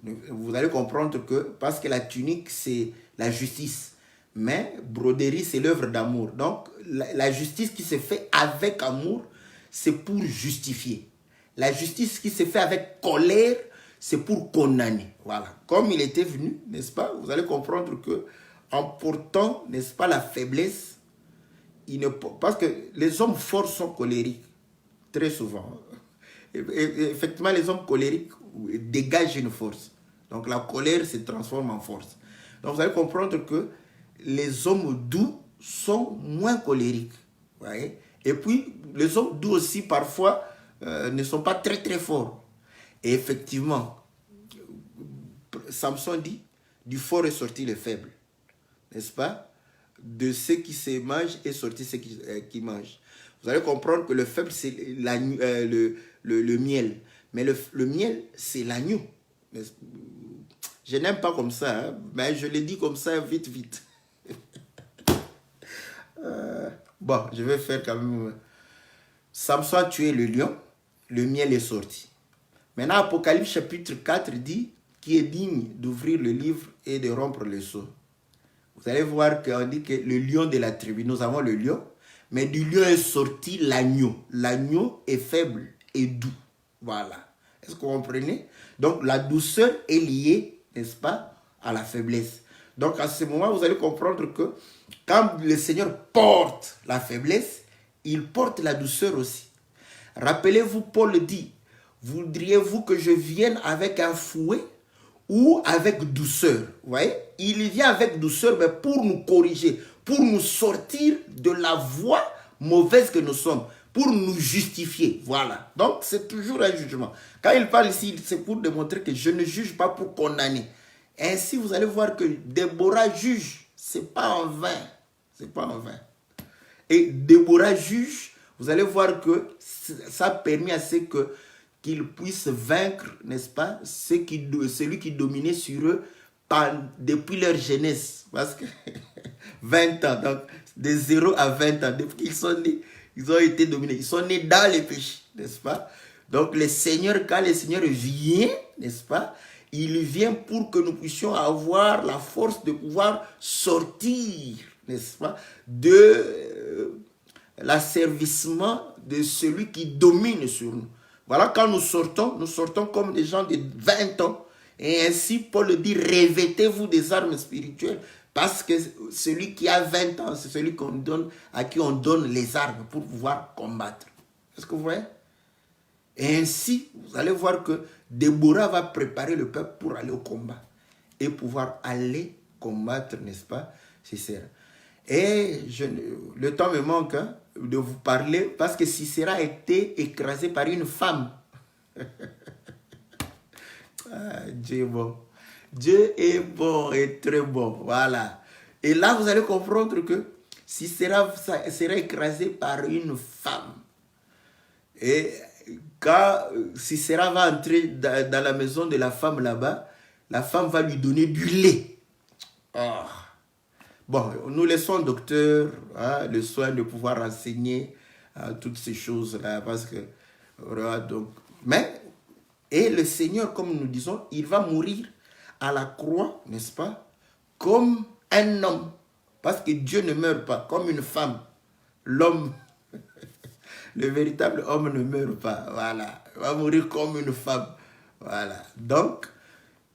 Vous allez comprendre que, parce que la tunique c'est la justice, mais broderie c'est l'œuvre d'amour. Donc la justice qui se fait avec amour, c'est pour justifier. La justice qui se fait avec colère, c'est pour condamner. Voilà. Comme il était venu, n'est-ce pas? Vous allez comprendre que en portant, n'est-ce pas, la faiblesse, parce que les hommes forts sont colériques, très souvent. Et effectivement, les hommes colériques dégagent une force. Donc la colère se transforme en force. Donc vous allez comprendre que les hommes doux sont moins colériques. Vous voyez? Et puis, les hommes doux aussi, parfois, ne sont pas très très forts. Et effectivement, Samson dit, du fort est sorti le faible. N'est-ce pas? De ceux qui se mangent est sorti ceux qui mangent. Vous allez comprendre que le faible, c'est le miel. Mais le miel, c'est l'agneau. Je n'aime pas comme ça, hein, mais je le dis comme ça, vite, vite. Bon, je vais faire quand même... Samson a tué le lion, le miel est sorti. Maintenant, Apocalypse chapitre 4 dit, qui est digne d'ouvrir le livre et de rompre le sceau? Vous allez voir qu'on dit que le lion de la tribu, nous avons le lion, mais du lion est sorti l'agneau. L'agneau est faible et doux. Voilà. Est-ce que vous comprenez? Donc la douceur est liée, n'est-ce pas, à la faiblesse. Donc à ce moment, vous allez comprendre que quand le Seigneur porte la faiblesse, il porte la douceur aussi. Rappelez-vous, Paul dit, voudriez-vous que je vienne avec un fouet ou avec douceur? Vous voyez? Il vient avec douceur, mais pour nous corriger, pour nous sortir de la voie mauvaise que nous sommes, pour nous justifier. Voilà. Donc, c'est toujours un jugement. Quand il parle ici, c'est pour démontrer que je ne juge pas pour condamner. Ainsi, vous allez voir que Déborah juge. Ce n'est pas en vain. Ce n'est pas en vain. Et Déborah juge, vous allez voir que ça a permis à ce qu'ils puissent vaincre, n'est-ce pas, celui qui dominait sur eux depuis leur jeunesse. Parce que 20 ans, donc de 0 à 20 ans, depuis qu'ils sont nés, ils ont été dominés. Ils sont nés dans les péchés, n'est-ce pas? Donc le Seigneur, quand le Seigneur vient, n'est-ce pas, il vient pour que nous puissions avoir la force de pouvoir sortir, n'est-ce pas, de l'asservissement de celui qui domine sur nous. Voilà, quand nous sortons comme des gens de 20 ans. Et ainsi, Paul dit, revêtez-vous des armes spirituelles. Parce que celui qui a 20 ans, c'est celui à qui on donne les armes pour pouvoir combattre. Est-ce que vous voyez? Et ainsi, vous allez voir que Déborah va préparer le peuple pour aller au combat. Et pouvoir aller combattre, n'est-ce pas, Sisera. Et le temps me manque de vous parler parce que Sisera a été écrasé par une femme. Dieu est bon. Dieu est bon et très bon. Voilà. Et là, vous allez comprendre que Sisera sera écrasé par une femme. Et quand Sisera va entrer dans la maison de la femme là-bas, la femme va lui donner du lait. Oh. Bon, nous laissons au docteur le soin de pouvoir enseigner toutes ces choses-là. Parce que, donc, mais, et le Seigneur, comme nous disons, il va mourir à la croix, n'est-ce pas, comme un homme. Parce que Dieu ne meurt pas, comme une femme. L'homme, le véritable homme ne meurt pas. Voilà. Il va mourir comme une femme. Voilà. Donc,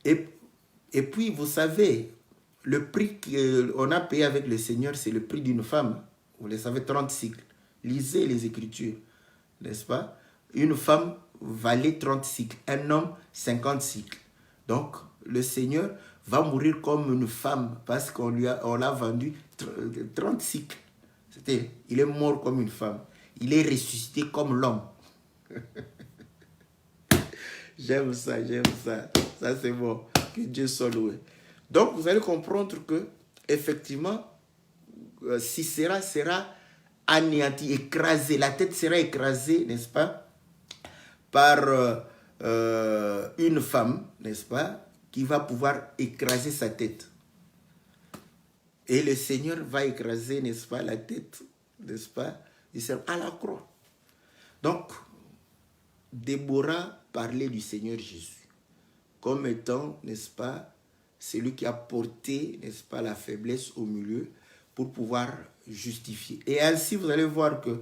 et puis, vous savez, le prix qu'on a payé avec le Seigneur, c'est le prix d'une femme. Vous le savez, 30 cycles. Lisez les Écritures, n'est-ce pas? Une femme valait 30 cycles, un homme 50 cycles. Donc, le Seigneur va mourir comme une femme parce qu'on l'a vendu 30 cycles. Il est mort comme une femme. Il est ressuscité comme l'homme. J'aime ça, j'aime ça. Ça, c'est bon. Que Dieu soit loué. Donc, vous allez comprendre que, effectivement, Sisera sera anéanti, écrasé. La tête sera écrasée, n'est-ce pas, par une femme, n'est-ce pas, qui va pouvoir écraser sa tête. Et le Seigneur va écraser, n'est-ce pas, la tête, n'est-ce pas, à la croix. Donc, Déborah parlait du Seigneur Jésus comme étant, n'est-ce pas, celui qui a porté, n'est-ce pas, la faiblesse au milieu pour pouvoir justifier. Et ainsi, vous allez voir que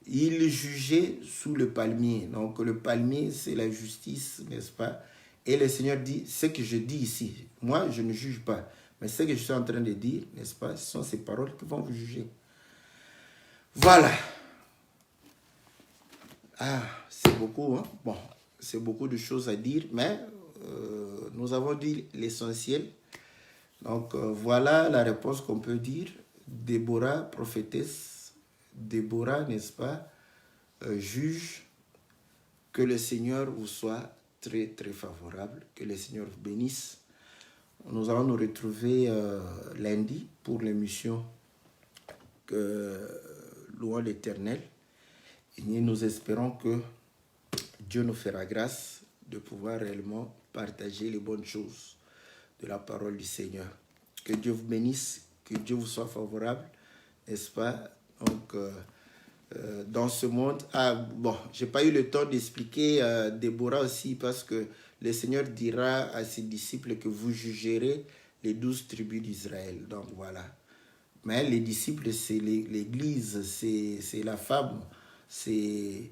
il jugeait sous le palmier. Donc, le palmier, c'est la justice, n'est-ce pas? Et le Seigneur dit, ce que je dis ici, moi, je ne juge pas. Mais ce que je suis en train de dire, n'est-ce pas, ce sont ces paroles qui vont vous juger. Voilà. Ah, c'est beaucoup, hein? Bon, c'est beaucoup de choses à dire, mais nous avons dit l'essentiel. Donc, voilà la réponse qu'on peut dire. Déborah, prophétesse, Déborah, n'est-ce pas, juge. Que le Seigneur vous soit très, très favorable. Que le Seigneur vous bénisse. Nous allons nous retrouver lundi pour l'émission Louons l'Éternel. Et nous espérons que Dieu nous fera grâce de pouvoir réellement partager les bonnes choses de la parole du Seigneur. Que Dieu vous bénisse, que Dieu vous soit favorable, n'est-ce pas? Donc, dans ce monde, bon, j'ai pas eu le temps d'expliquer Déborah aussi parce que le Seigneur dira à ses disciples que vous jugerez les 12 tribus d'Israël. Donc voilà. Mais les disciples, c'est l'Église, c'est la femme, c'est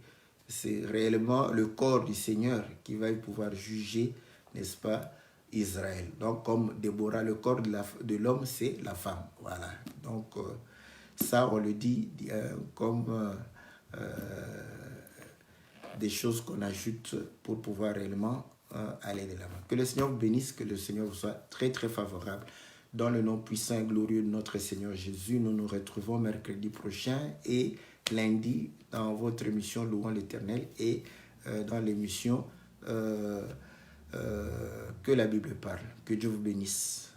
réellement le corps du Seigneur qui va pouvoir juger, n'est-ce pas, Israël. Donc comme Déborah, le corps de l'homme, c'est la femme. Voilà. Donc ça, on le dit comme des choses qu'on ajoute pour pouvoir réellement aller de l'avant. Que le Seigneur vous bénisse, que le Seigneur vous soit très très favorable. Dans le nom puissant et glorieux de notre Seigneur Jésus, nous nous retrouvons mercredi prochain et lundi dans votre émission Louons l'Éternel et dans l'émission Que la Bible parle. Que Dieu vous bénisse.